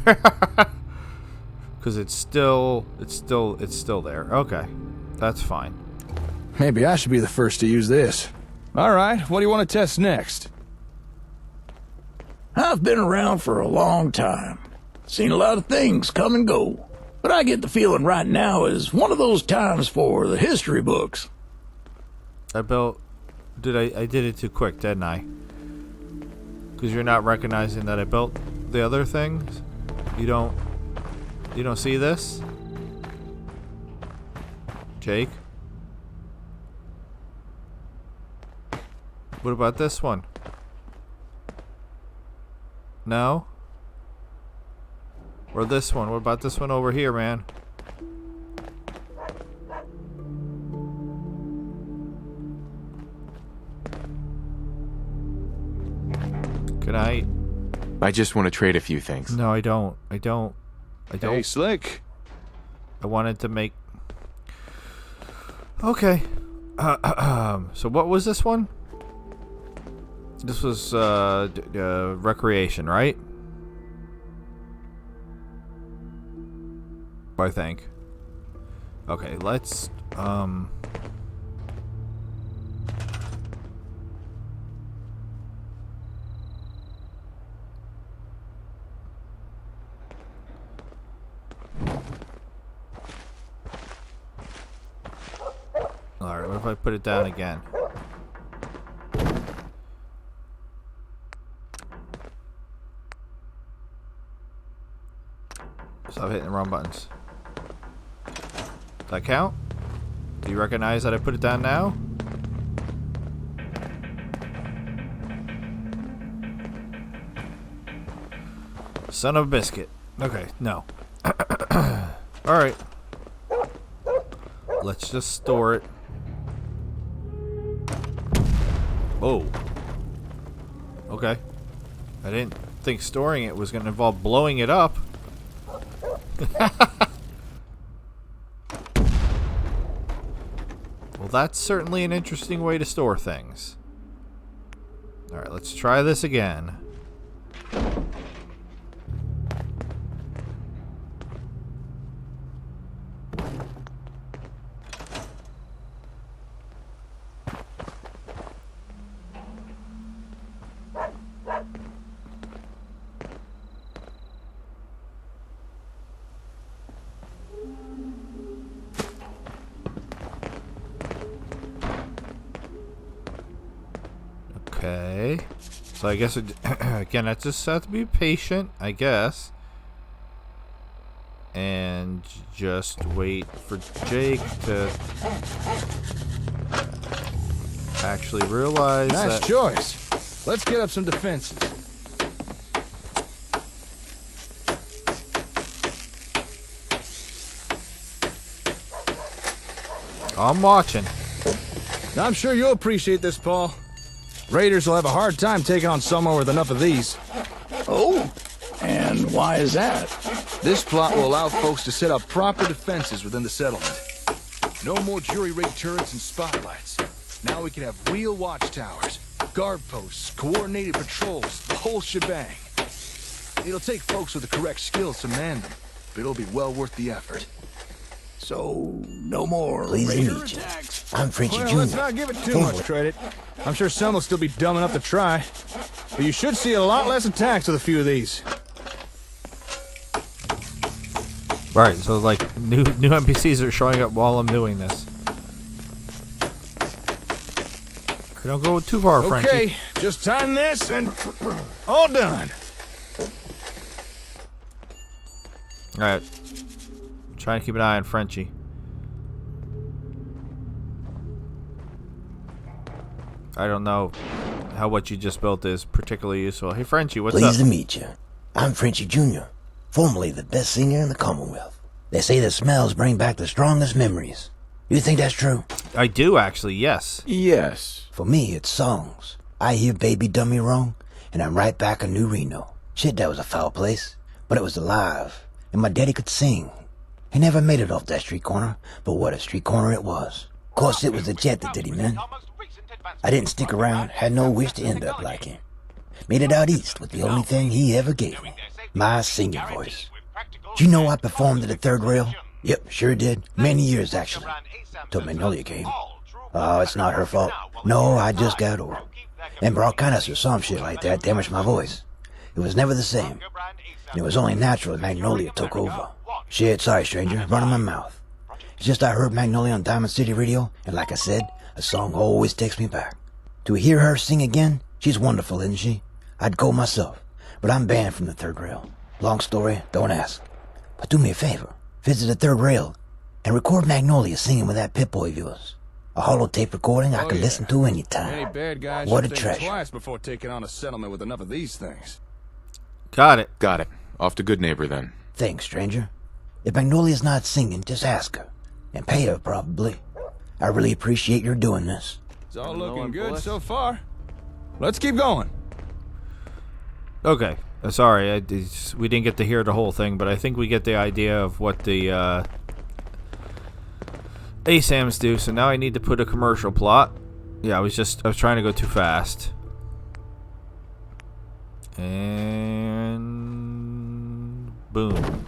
Because it's still there. Okay, that's fine. Maybe I should be the first to use this. Alright, what do you want to test next? I've been around for a long time. Seen a lot of things come and go. But I get the feeling right now is one of those times for the history books. I did it too quick, didn't I? Because you're not recognizing that I built the other things? You don't see this? Jake? What about this one? No? Or this one? What about this one over here, man? Can I just want to trade a few things. No, I don't. Hey, Slick. I wanted to make... Okay. So what was this one? This was recreation, right? I think. Okay, let's Alright, what if I put it down again? Stop hitting the wrong buttons. Does that count? Do you recognize that I put it down now? Son of a biscuit. Okay, no. Alright. Let's just store it. Oh. Okay. I didn't think storing it was going to involve blowing it up. Well, that's certainly an interesting way to store things. Alright, let's try this again. Okay, so I guess again, I just have to be patient, I guess, and just wait for Jake to actually realize nice that. choice. Let's get up some defenses. I'm watching. I'm sure you'll appreciate this, Paul. Raiders will have a hard time taking on someone with enough of these. Oh, and why is that? This plot will allow folks to set up proper defenses within the settlement. No more jury-rigged turrets and spotlights. Now we can have real watchtowers, guard posts, coordinated patrols, the whole shebang. It'll take folks with the correct skills to man them, but it'll be well worth the effort. So, no more Please Raider meet you. attacks? I'm Frenchy Well, Jr. let's not give it too much credit. I'm sure some will still be dumb enough to try. But you should see a lot less attacks with a few of these. Right, so like new NPCs are showing up while I'm doing this. Don't go too far, Frankie. Okay, just time this and all done. Alright. Trying to keep an eye on Frenchie. I don't know how what you just built is particularly useful. Hey, Frenchie, what's Pleased up? to meet you. I'm Frenchie Jr., formerly the best singer in the Commonwealth. They say the smells bring back the strongest memories. You think that's true? I do, actually, yes. Yes. For me, it's songs. I hear Baby Done Me Wrong, and I'm right back in New Reno. Shit, that was a foul place, but it was alive, and my daddy could sing. He never made it off that street corner, but what a street corner it was. Of course, it was the jet that did him in. I didn't stick around, had no wish to end up like him. Made it out east with the only thing he ever gave me, my singing voice. Do you know I performed at the Third Rail? Yep, sure did. Many years, actually. Till Magnolia came. Oh, it's not her fault. No, I just got old. And bronchitis or some shit like that damaged my voice. It was never the same. And it was only natural that Magnolia took over. Shit, sorry, stranger, running my mouth. It's just I heard Magnolia on Diamond City Radio, and like I said, a song always takes me back. To hear her sing again, she's wonderful, isn't she? I'd go myself, but I'm banned from the Third Rail. Long story, don't ask. But do me a favor, visit the Third Rail, and record Magnolia singing with that Pip-Boy of yours. A holotape recording I can listen to anytime. Any bad guys What a should think treasure. twice before taking on a settlement with enough of these things. Got it. Got it. Off to Good Neighbor then. Thanks, stranger. If Magnolia's not singing, just ask her. And pay her, probably. I really appreciate your doing this. It's all looking good so far. Let's keep going. Okay. Sorry, we didn't get to hear the whole thing, but I think we get the idea of what the ASAMs do. So now I need to put a commercial plot. Yeah, I was trying to go too fast. And boom.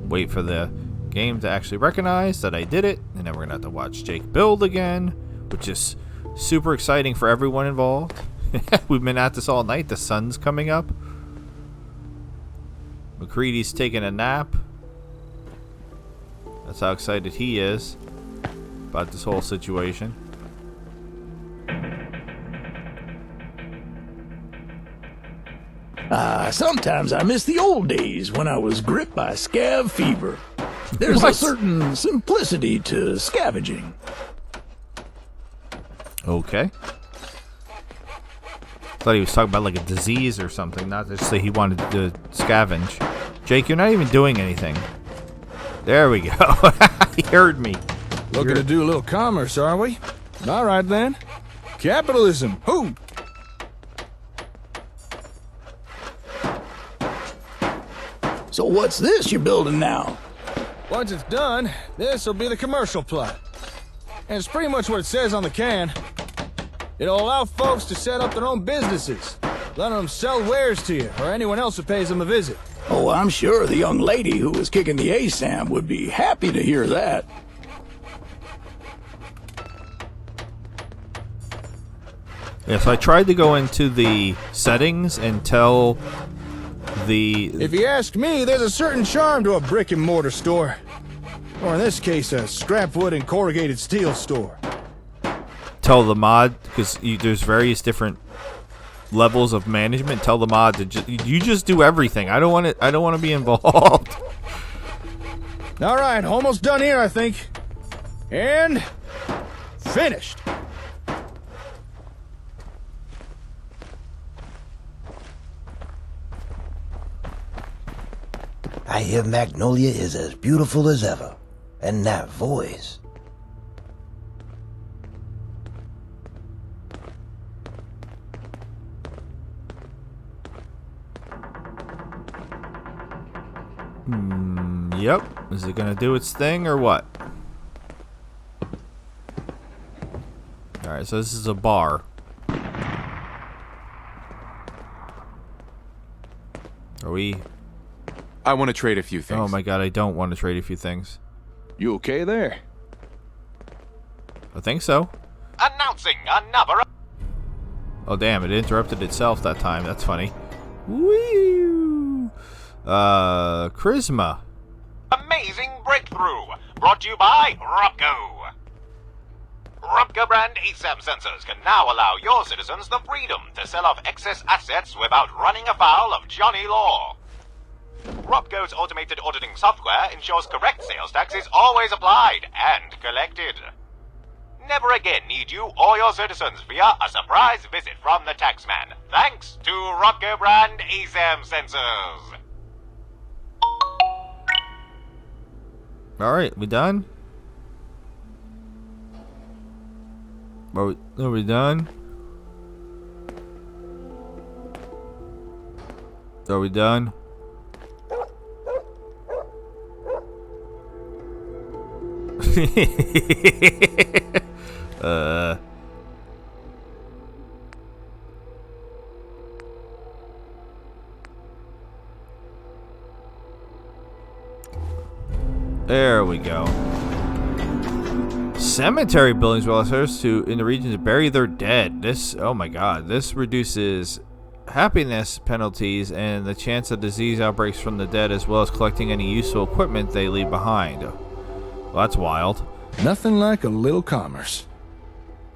Wait for the game to actually recognize that I did it, and then we're gonna have to watch Jake build again, which is super exciting for everyone involved. We've been at this all night. The sun's coming up. McCready's taking a nap. That's how excited he is about this whole situation. Sometimes I miss the old days when I was gripped by scav fever. There's a certain simplicity to scavenging. Okay. Thought he was talking about like a disease or something, not to say he wanted to scavenge. Jake, you're not even doing anything. There we go. He heard me. Looking to do a little commerce, are we? All right, then. Capitalism. Who? So what's this you're building now? Once it's done, this'll be the commercial plot. And it's pretty much what it says on the can. It'll allow folks to set up their own businesses, letting them sell wares to you or anyone else who pays them a visit. Oh, I'm sure the young lady who was kicking the ASAM would be happy to hear that. Yeah, so I tried to go into the settings and tell the... If you ask me, there's a certain charm to a brick and mortar store. Or in this case, a scrap wood and corrugated steel store. Tell the mod, because there's various different levels of management. Tell the mod to you just do everything. I don't want it. I don't want to be involved. All right, almost done here, I think. And finished. I hear Magnolia is as beautiful as ever. And that voice. Yep. Is it gonna do its thing or what? Alright, so this is a bar. Are we... I want to trade a few things. Oh my god, I don't want to trade a few things. You okay there? I think so. Announcing another... Oh damn, it interrupted itself that time. That's funny. Woo! Charisma. amazing breakthrough, brought to you by Robco. Robco brand ASAM sensors can now allow your citizens the freedom to sell off excess assets without running afoul of Johnny Law. Robco's automated auditing software ensures correct sales tax is always applied and collected. Never again need you or your citizens fear a surprise visit from the taxman, thanks to Robco brand ASAM sensors. Alright, we done? Are we done? Are we done? There we go. Cemetery buildings will allow us to in the region to bury their dead. This, oh my god, this reduces happiness penalties and the chance of disease outbreaks from the dead, as well as collecting any useful equipment they leave behind. Well, that's wild. Nothing like a little commerce.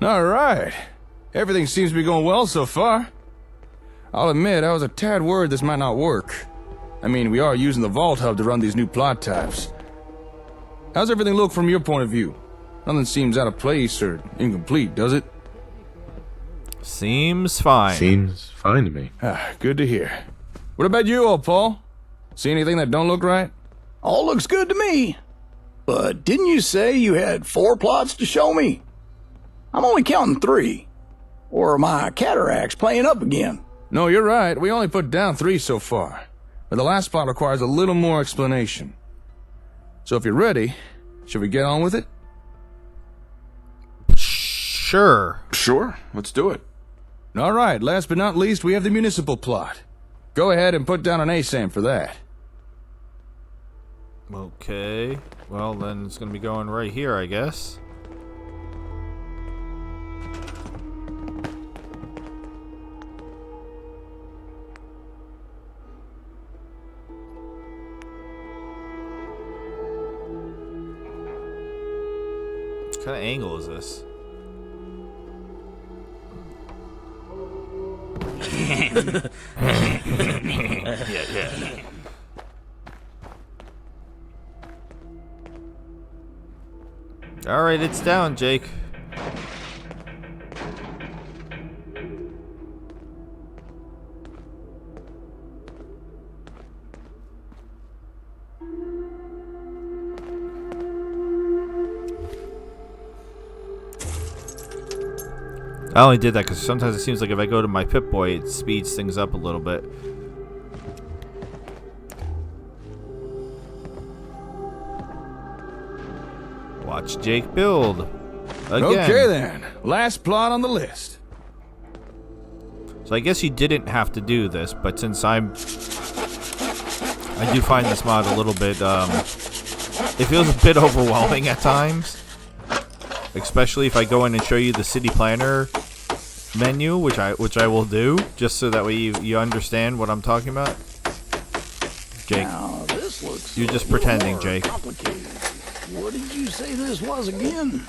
Alright. Everything seems to be going well so far. I'll admit, I was a tad worried this might not work. I mean, we are using the Vault Hub to run these new plot types. How's everything look from your point of view? Nothing seems out of place or incomplete, does it? Seems fine. Seems fine to me. Good to hear. What about you all, Paul? See anything that don't look right? All looks good to me. But didn't you say you had 4 plots to show me? I'm only counting 3. Or are my cataracts playing up again? No, you're right. We only put down 3 so far. But the last plot requires a little more explanation. So if you're ready, should we get on with it? Sure. Sure, let's do it. All right, last but not least, we have the municipal plot. Go ahead and put down an ASAM for that. Okay. Well, then it's going to be going right here, I guess. What kind of angle is this? yeah. All right, it's down, Jake. I only did that because sometimes it seems like if I go to my Pip-Boy, it speeds things up a little bit. Watch Jake build. Again. Okay then, last plot on the list. So I guess you didn't have to do this, but since I do find this mod a little bit, it feels a bit overwhelming at times. Especially if I go in and show you the city planner menu, which I will do, just so that way you understand what I'm talking about. Jake, now, this looks you're just pretending, Jake. Complicated. What did you say this was again?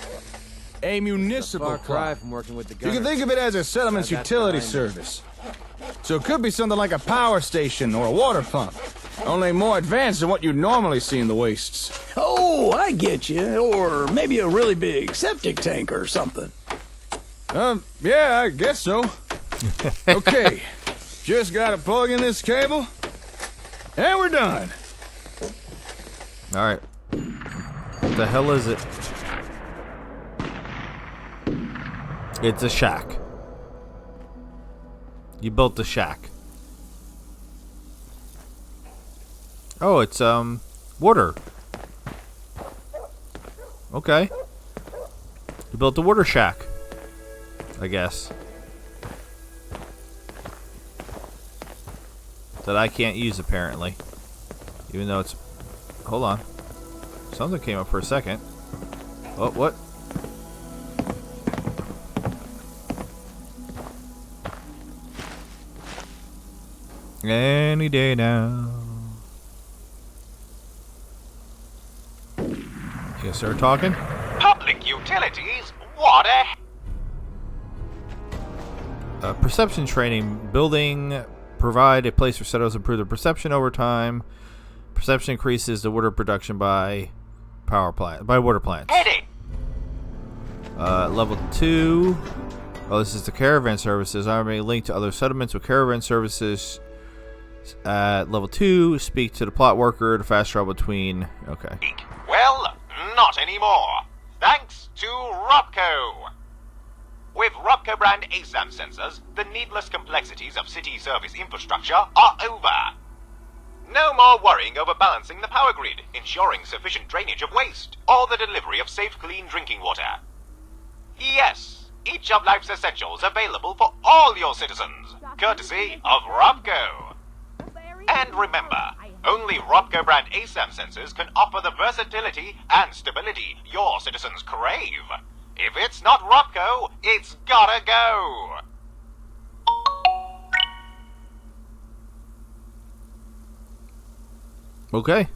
A municipal Far cry plot. from working with the You gunners. can think of it as a settlement's utility service. So it could be something like a power station or a water pump, only more advanced than what you'd normally see in the wastes. Oh, I get you. Or maybe a really big septic tank or something. Yeah, I guess so. Okay, just gotta plug in this cable, and we're done. Alright. What the hell is it? It's a shack. You built the shack. Oh, it's, water. Okay. You built a water shack, I guess. That I can't use, apparently. Even though it's... Hold on. Something came up for a second. Oh, what? Any day now. You start talking? Public utilities? What a... Perception training. Building provide a place for settlers to improve their perception over time. Perception increases the water production by water plants. Eddie! Level 2. Oh, this is the caravan services. I may link to other settlements with caravan services. At level 2, speak to the plot worker to fast travel between. Okay. Well, not anymore. Thanks to Robco. With Robco brand ASAM sensors, the needless complexities of city service infrastructure are over. No more worrying over balancing the power grid, ensuring sufficient drainage of waste, or the delivery of safe, clean drinking water. Yes, each of life's essentials available for all your citizens, courtesy of Robco. And remember, only Robco brand ASAM sensors can offer the versatility and stability your citizens crave. If it's not Robco, it's gotta go. Okay.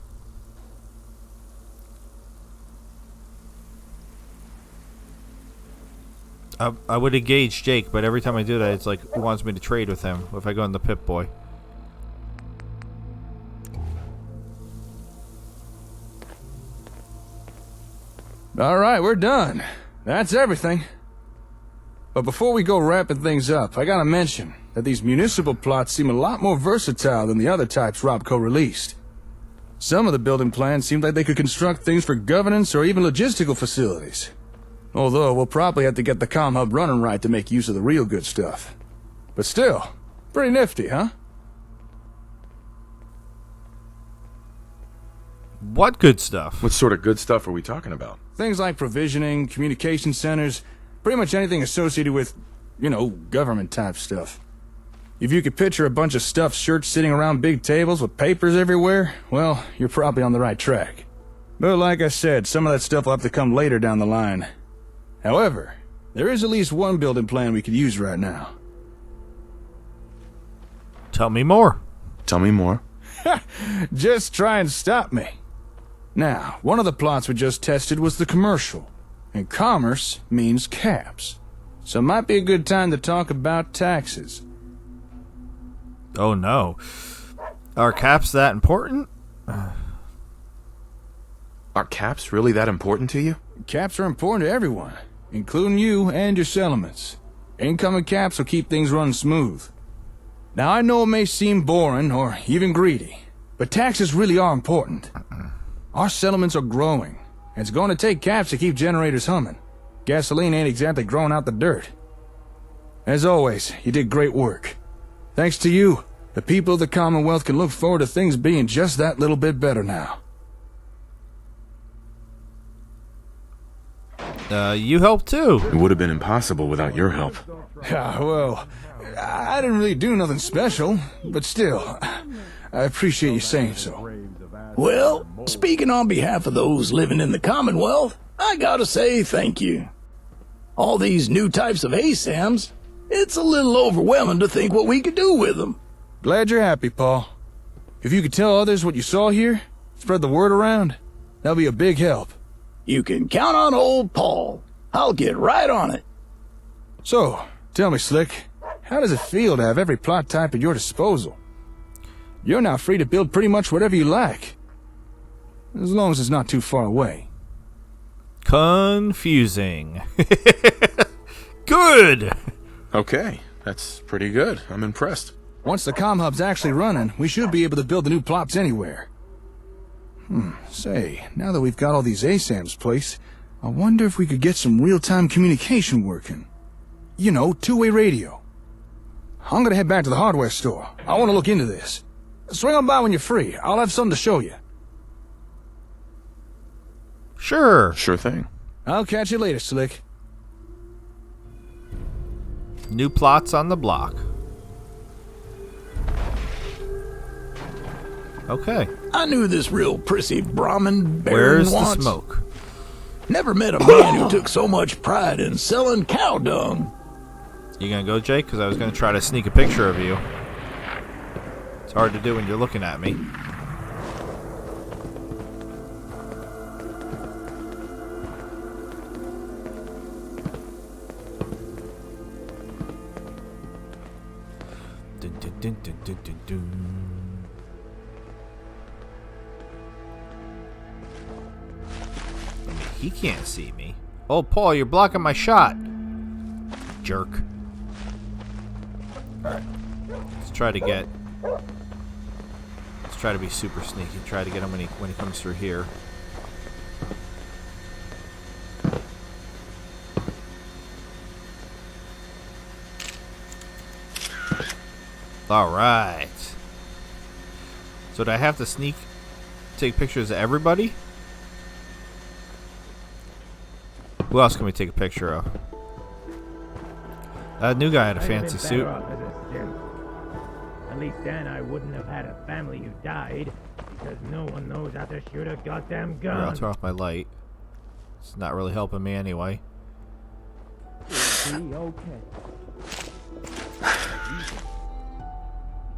I would engage Jake, but every time I do that, it's like it wants me to trade with him if I go in the Pip-Boy. All right, we're done. That's everything. But before we go wrapping things up, I gotta mention that these municipal plots seem a lot more versatile than the other types Robco released. Some of the building plans seemed like they could construct things for governance or even logistical facilities. Although, we'll probably have to get the comm hub running right to make use of the real good stuff. But still, pretty nifty, huh? What good stuff? What sort of good stuff are we talking about? Things like provisioning, communication centers, pretty much anything associated with, government type stuff. If you could picture a bunch of stuffed shirts sitting around big tables with papers everywhere, well, you're probably on the right track. But like I said, some of that stuff will have to come later down the line. However, there is at least one building plan we could use right now. Tell me more. Tell me more. Just try and stop me. Now, one of the plots we just tested was the commercial, and commerce means caps. So it might be a good time to talk about taxes. Oh no. Are caps that important? Are caps really that important to you? Caps are important to everyone, including you and your settlements. Incoming caps will keep things running smooth. Now, I know it may seem boring or even greedy, but taxes really are important. Our settlements are growing, and it's going to take caps to keep generators humming. Gasoline ain't exactly growing out the dirt. As always, you did great work. Thanks to you, the people of the Commonwealth can look forward to things being just that little bit better now. You helped too. It would have been impossible without your help. Well, I didn't really do nothing special, but still, I appreciate you saying so. Well, speaking on behalf of those living in the Commonwealth, I gotta say thank you. All these new types of ASAMs, it's a little overwhelming to think what we could do with them. Glad you're happy, Paul. If you could tell others what you saw here, spread the word around, that'll be a big help. You can count on old Paul. I'll get right on it. So, tell me, Slick, how does it feel to have every plot type at your disposal? You're now free to build pretty much whatever you like. As long as it's not too far away. Confusing. Good! Okay, that's pretty good. I'm impressed. Once the comm hub's actually running, we should be able to build the new plots anywhere. Say, now that we've got all these ASAMs placed, I wonder if we could get some real-time communication working. You know, two-way radio. I'm gonna head back to the hardware store. I want to look into this. Swing on by when you're free. I'll have something to show you. Sure. Sure thing. I'll catch you later, Slick. New plots on the block. Okay. I knew this real prissy Brahmin baron Where's once. the smoke? Never met a man who took so much pride in selling cow dung. You gonna go, Jake? Because I was gonna try to sneak a picture of you. It's hard to do when you're looking at me. Dun, dun, Dun, dun, dun, dun, dun. He can't see me. Oh, Paul, you're blocking my shot. Jerk. Alright. Let's try to get... Let's try to be super sneaky. Try to get him when he comes through here. Alright. So do I have to take pictures of everybody? Who else can we take a picture of? That new guy had a fancy suit. At least then I wouldn't have had a family who died, because no one knows how to shoot a goddamn gun. Here, I'll turn off my light. It's not really helping me anyway. Okay.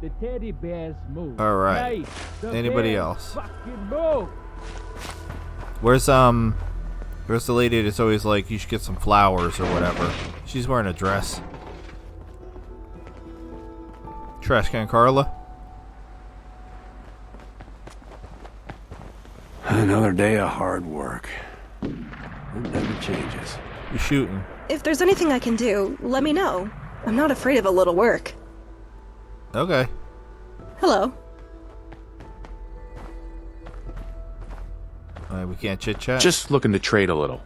The teddy bears move. All right. Hey, anybody else? Fucking move. Where's the lady that's always like, you should get some flowers or whatever? She's wearing a dress. Trash can Carla? Another day of hard work. It never changes. You shooting? If there's anything I can do, let me know. I'm not afraid of a little work. Okay. Hello. We can't chit chat. Just looking to trade a little.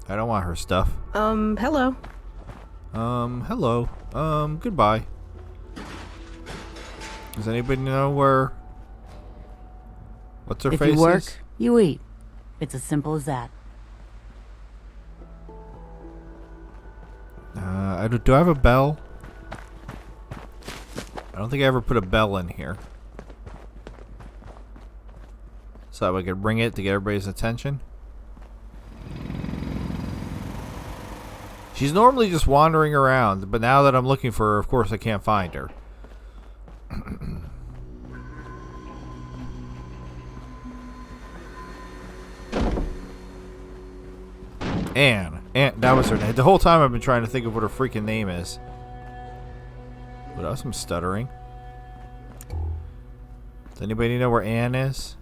I don't want her stuff. Hello. Hello. Goodbye. Does anybody know where... What's her face? If you work, is? you eat. It's as simple as that. Do I have a bell? I don't think I ever put a bell in here. So that we could ring it to get everybody's attention. She's normally just wandering around, but now that I'm looking for her, of course I can't find her. Anne, that was her name. The whole time I've been trying to think of what her freaking name is. But I was some stuttering. Does anybody know where Anne is?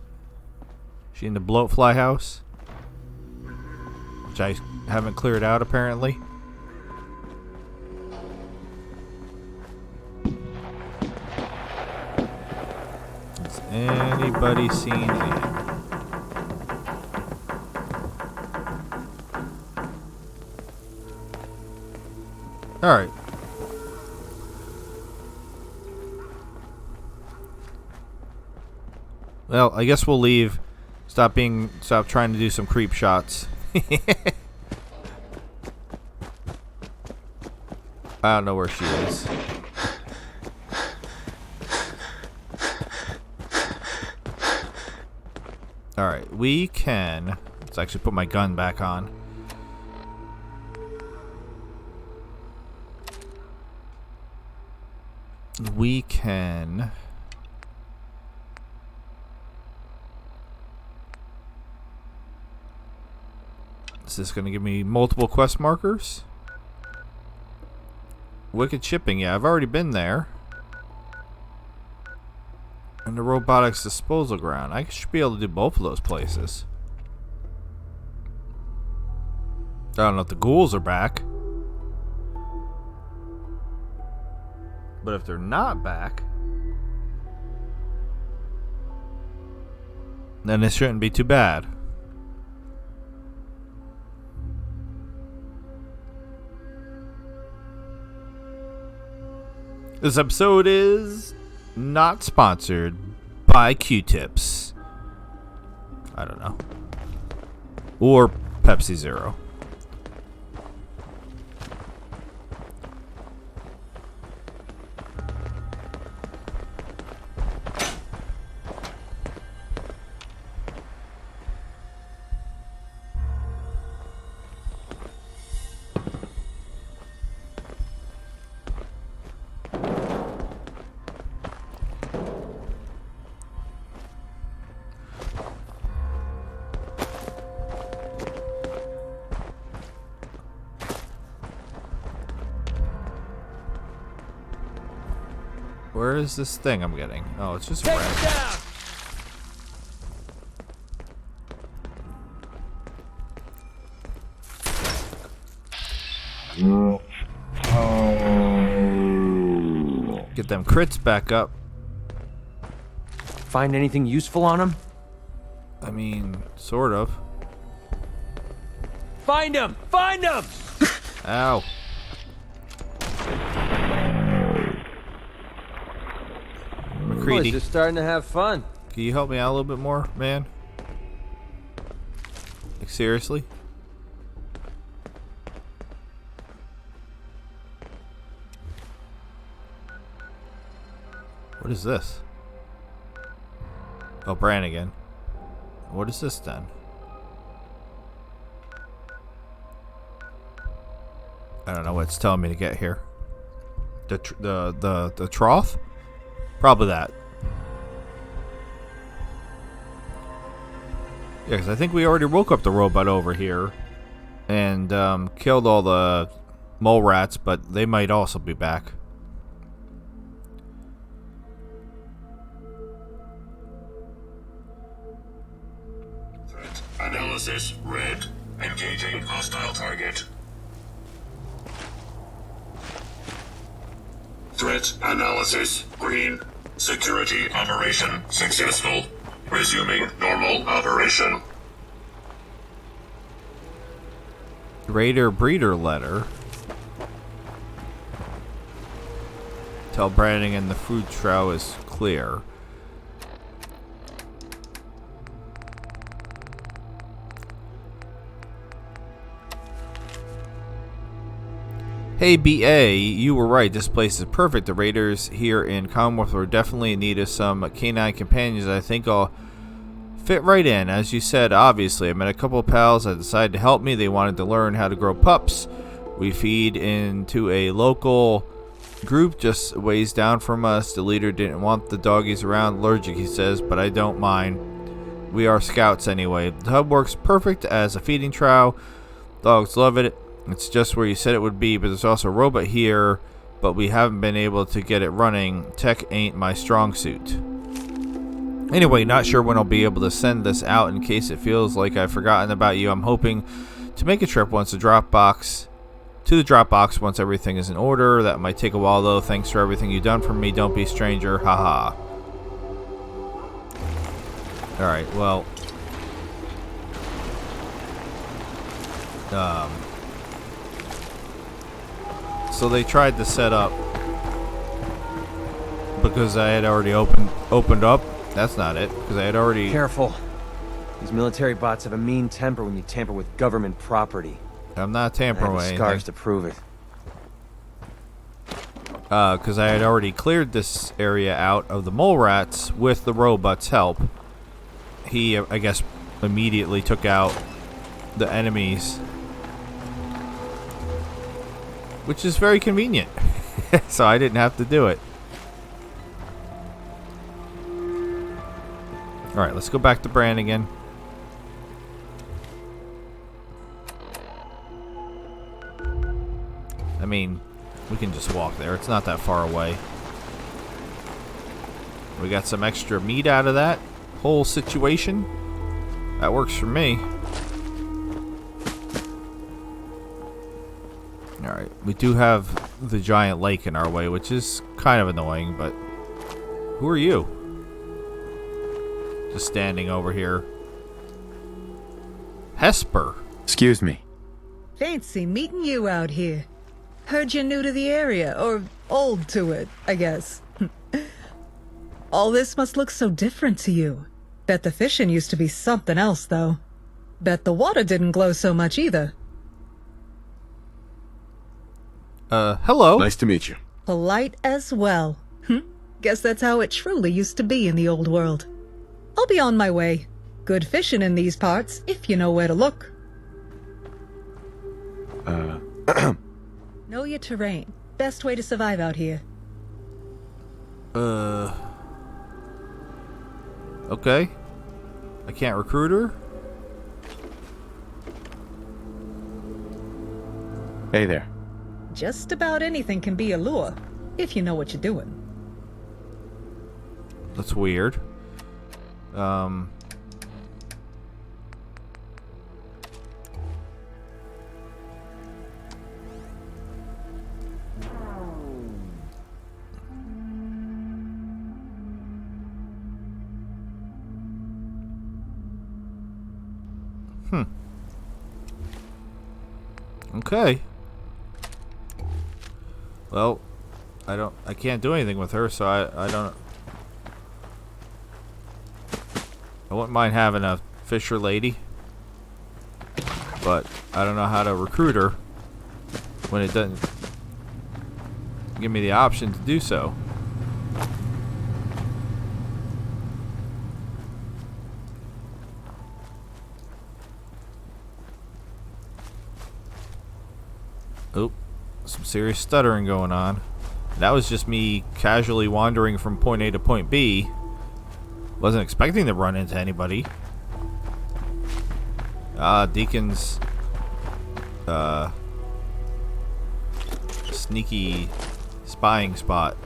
She in the bloatfly house? Which I haven't cleared out apparently. Has anybody seen Anne? Alright. Well, I guess we'll leave. Stop trying to do some creep shots. I don't know where she is. Alright, we can... Let's actually put my gun back on. We can... Is this going to give me multiple quest markers? Wicked Shipping, yeah, I've already been there. And the Robotics Disposal Ground. I should be able to do both of those places. I don't know if the ghouls are back. But if they're not back, then it shouldn't be too bad. This episode is not sponsored by Q-Tips. I don't know. Or Pepsi Zero. Where is this thing I'm getting? Oh, it's just Take red. it down! Get them crits back up. Find anything useful on him? I mean, sort of. Find him! Find him! Ow. Boys McCready, are starting to have fun. can you help me out a little bit more, man? Like, seriously? What is this? Oh, Brannigan. What is this then? I don't know what it's telling me to get here. The trough? Probably that. Yeah, because I think we already woke up the robot over here and killed all the mole rats, but they might also be back. Analysis red. Engaging hostile target. Threat analysis green. Security operation successful. Resuming normal operation. Raider breeder letter. Tell Brannigan the food trail is clear. Hey BA, you were right, this place is perfect. The raiders here in Commonwealth are definitely in need of some canine companions. I think I'll fit right in. As you said, obviously, I met a couple of pals that decided to help me. They wanted to learn how to grow pups. We feed into a local group just a ways down from us. The leader didn't want the doggies around, allergic he says, but I don't mind. We are scouts anyway. The hub works perfect as a feeding trough. Dogs love it. It's just where you said it would be, but there's also a robot here, but we haven't been able to get it running. Tech ain't my strong suit. Anyway, not sure when I'll be able to send this out in case it feels like I've forgotten about you. I'm hoping to make a trip once the Dropbox once everything is in order. That might take a while though. Thanks for everything you've done for me. Don't be a stranger. Haha. Alright, well. So they tried to set up because I had already opened up. That's not it, because I had already... Careful. These military bots have a mean temper when you tamper with government property. I'm not tampering with anything. Scars to prove it. Because I had already cleared this area out of the mole rats with the robot's help. He, I guess, immediately took out the enemies. Which is very convenient. So I didn't have to do it. Alright, let's go back to Brannigan. I mean, we can just walk there. It's not that far away. We got some extra meat out of that whole situation. That works for me. Alright, we do have the giant lake in our way, which is kind of annoying, but... Who are you? Just standing over here. Hesper. Excuse me. Fancy meeting you out here. Heard you're new to the area, or old to it, I guess. All this must look so different to you. Bet the fishing used to be something else, though. Bet the water didn't glow so much either. Hello. Nice to meet you. Polite as well. Guess that's how it truly used to be in the old world. I'll be on my way. Good fishing in these parts, if you know where to look. Know your terrain. Best way to survive out here. Okay. I can't recruit her? Hey there. Just about anything can be a lure, if you know what you're doing. That's weird. Okay. Well, I can't do anything with her, so I don't. I wouldn't mind having a fisher lady, but I don't know how to recruit her when it doesn't give me the option to do so. Oh, some serious stuttering going on. That was just me casually wandering from point A to point B. Wasn't expecting to run into anybody. Deacon's sneaky spying spot.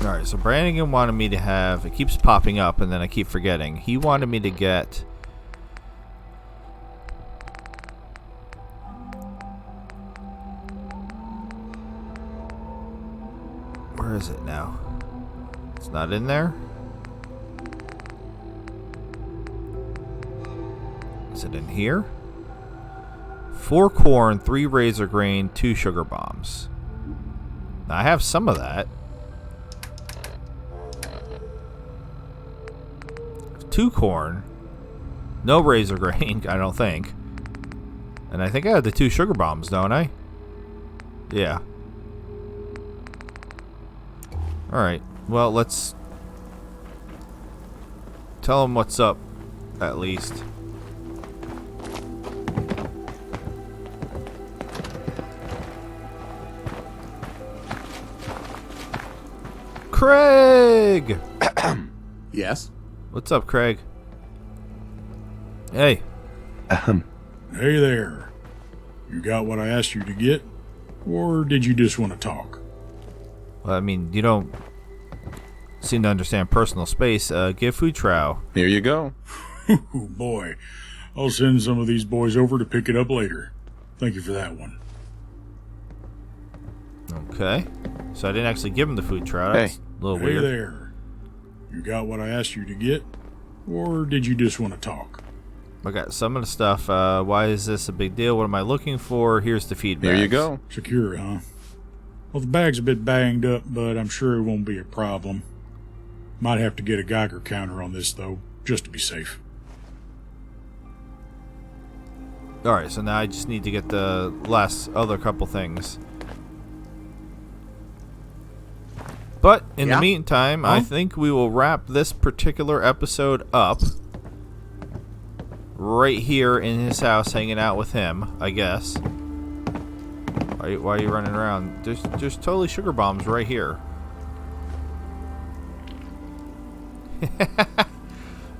Alright, so Brannigan wanted me to have... It keeps popping up and then I keep forgetting. He wanted me to get... Where is it now? It's not in there? Is it in here? 4 corn, 3 razor grain, 2 sugar bombs. Now, I have some of that. 2 corn, no razor grain, I don't think. And I think I have the 2 sugar bombs, don't I? Yeah. Alright, well, let's tell him what's up, at least. Craig! Yes? What's up, Craig? Hey. Hey there. You got what I asked you to get? Or did you just want to talk? Well, I mean, you don't seem to understand personal space. Give food trow. Here you go. Oh, boy. I'll send some of these boys over to pick it up later. Thank you for that one. Okay. So I didn't actually give him the food trow. That's a little weird. Hey there. You got what I asked you to get? Or did you just want to talk? I got some of the stuff. Why is this a big deal? What am I looking for? Here's the feedback. There you go. Secure, huh? Well, the bag's a bit banged up, but I'm sure it won't be a problem. Might have to get a Geiger counter on this, though, just to be safe. Alright, so now I just need to get the last other couple things. But in the meantime, I think we will wrap this particular episode up right here in his house, hanging out with him, I guess. Why are you running around? There's totally sugar bombs right here. Too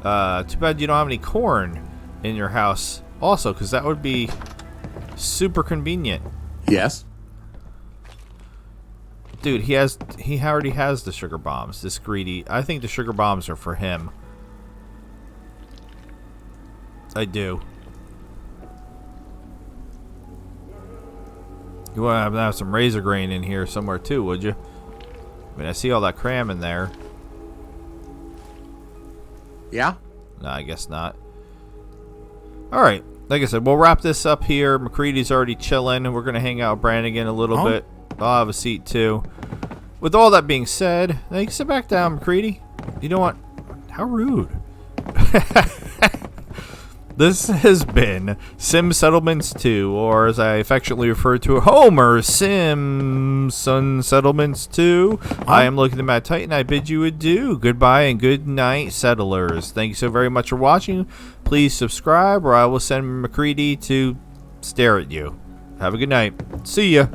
bad you don't have any corn in your house also, because that would be super convenient. Yes? Dude, he already has the sugar bombs. This greedy. I think the sugar bombs are for him. I do. You want to have some razor grain in here somewhere too, would you? I mean, I see all that cram in there. Yeah? No, I guess not. Alright, like I said, we'll wrap this up here. McCready's already chilling, and we're going to hang out with Brannigan a little bit. I'll have a seat too. With all that being said, now you can sit back down, McCready. You know what? How rude. This has been Sim Settlements 2, or as I affectionately refer to, Homer Simpson Settlements 2. I am looking at Matt Titan. I bid you adieu. Goodbye and good night, settlers. Thank you so very much for watching. Please subscribe, or I will send McCready to stare at you. Have a good night. See ya.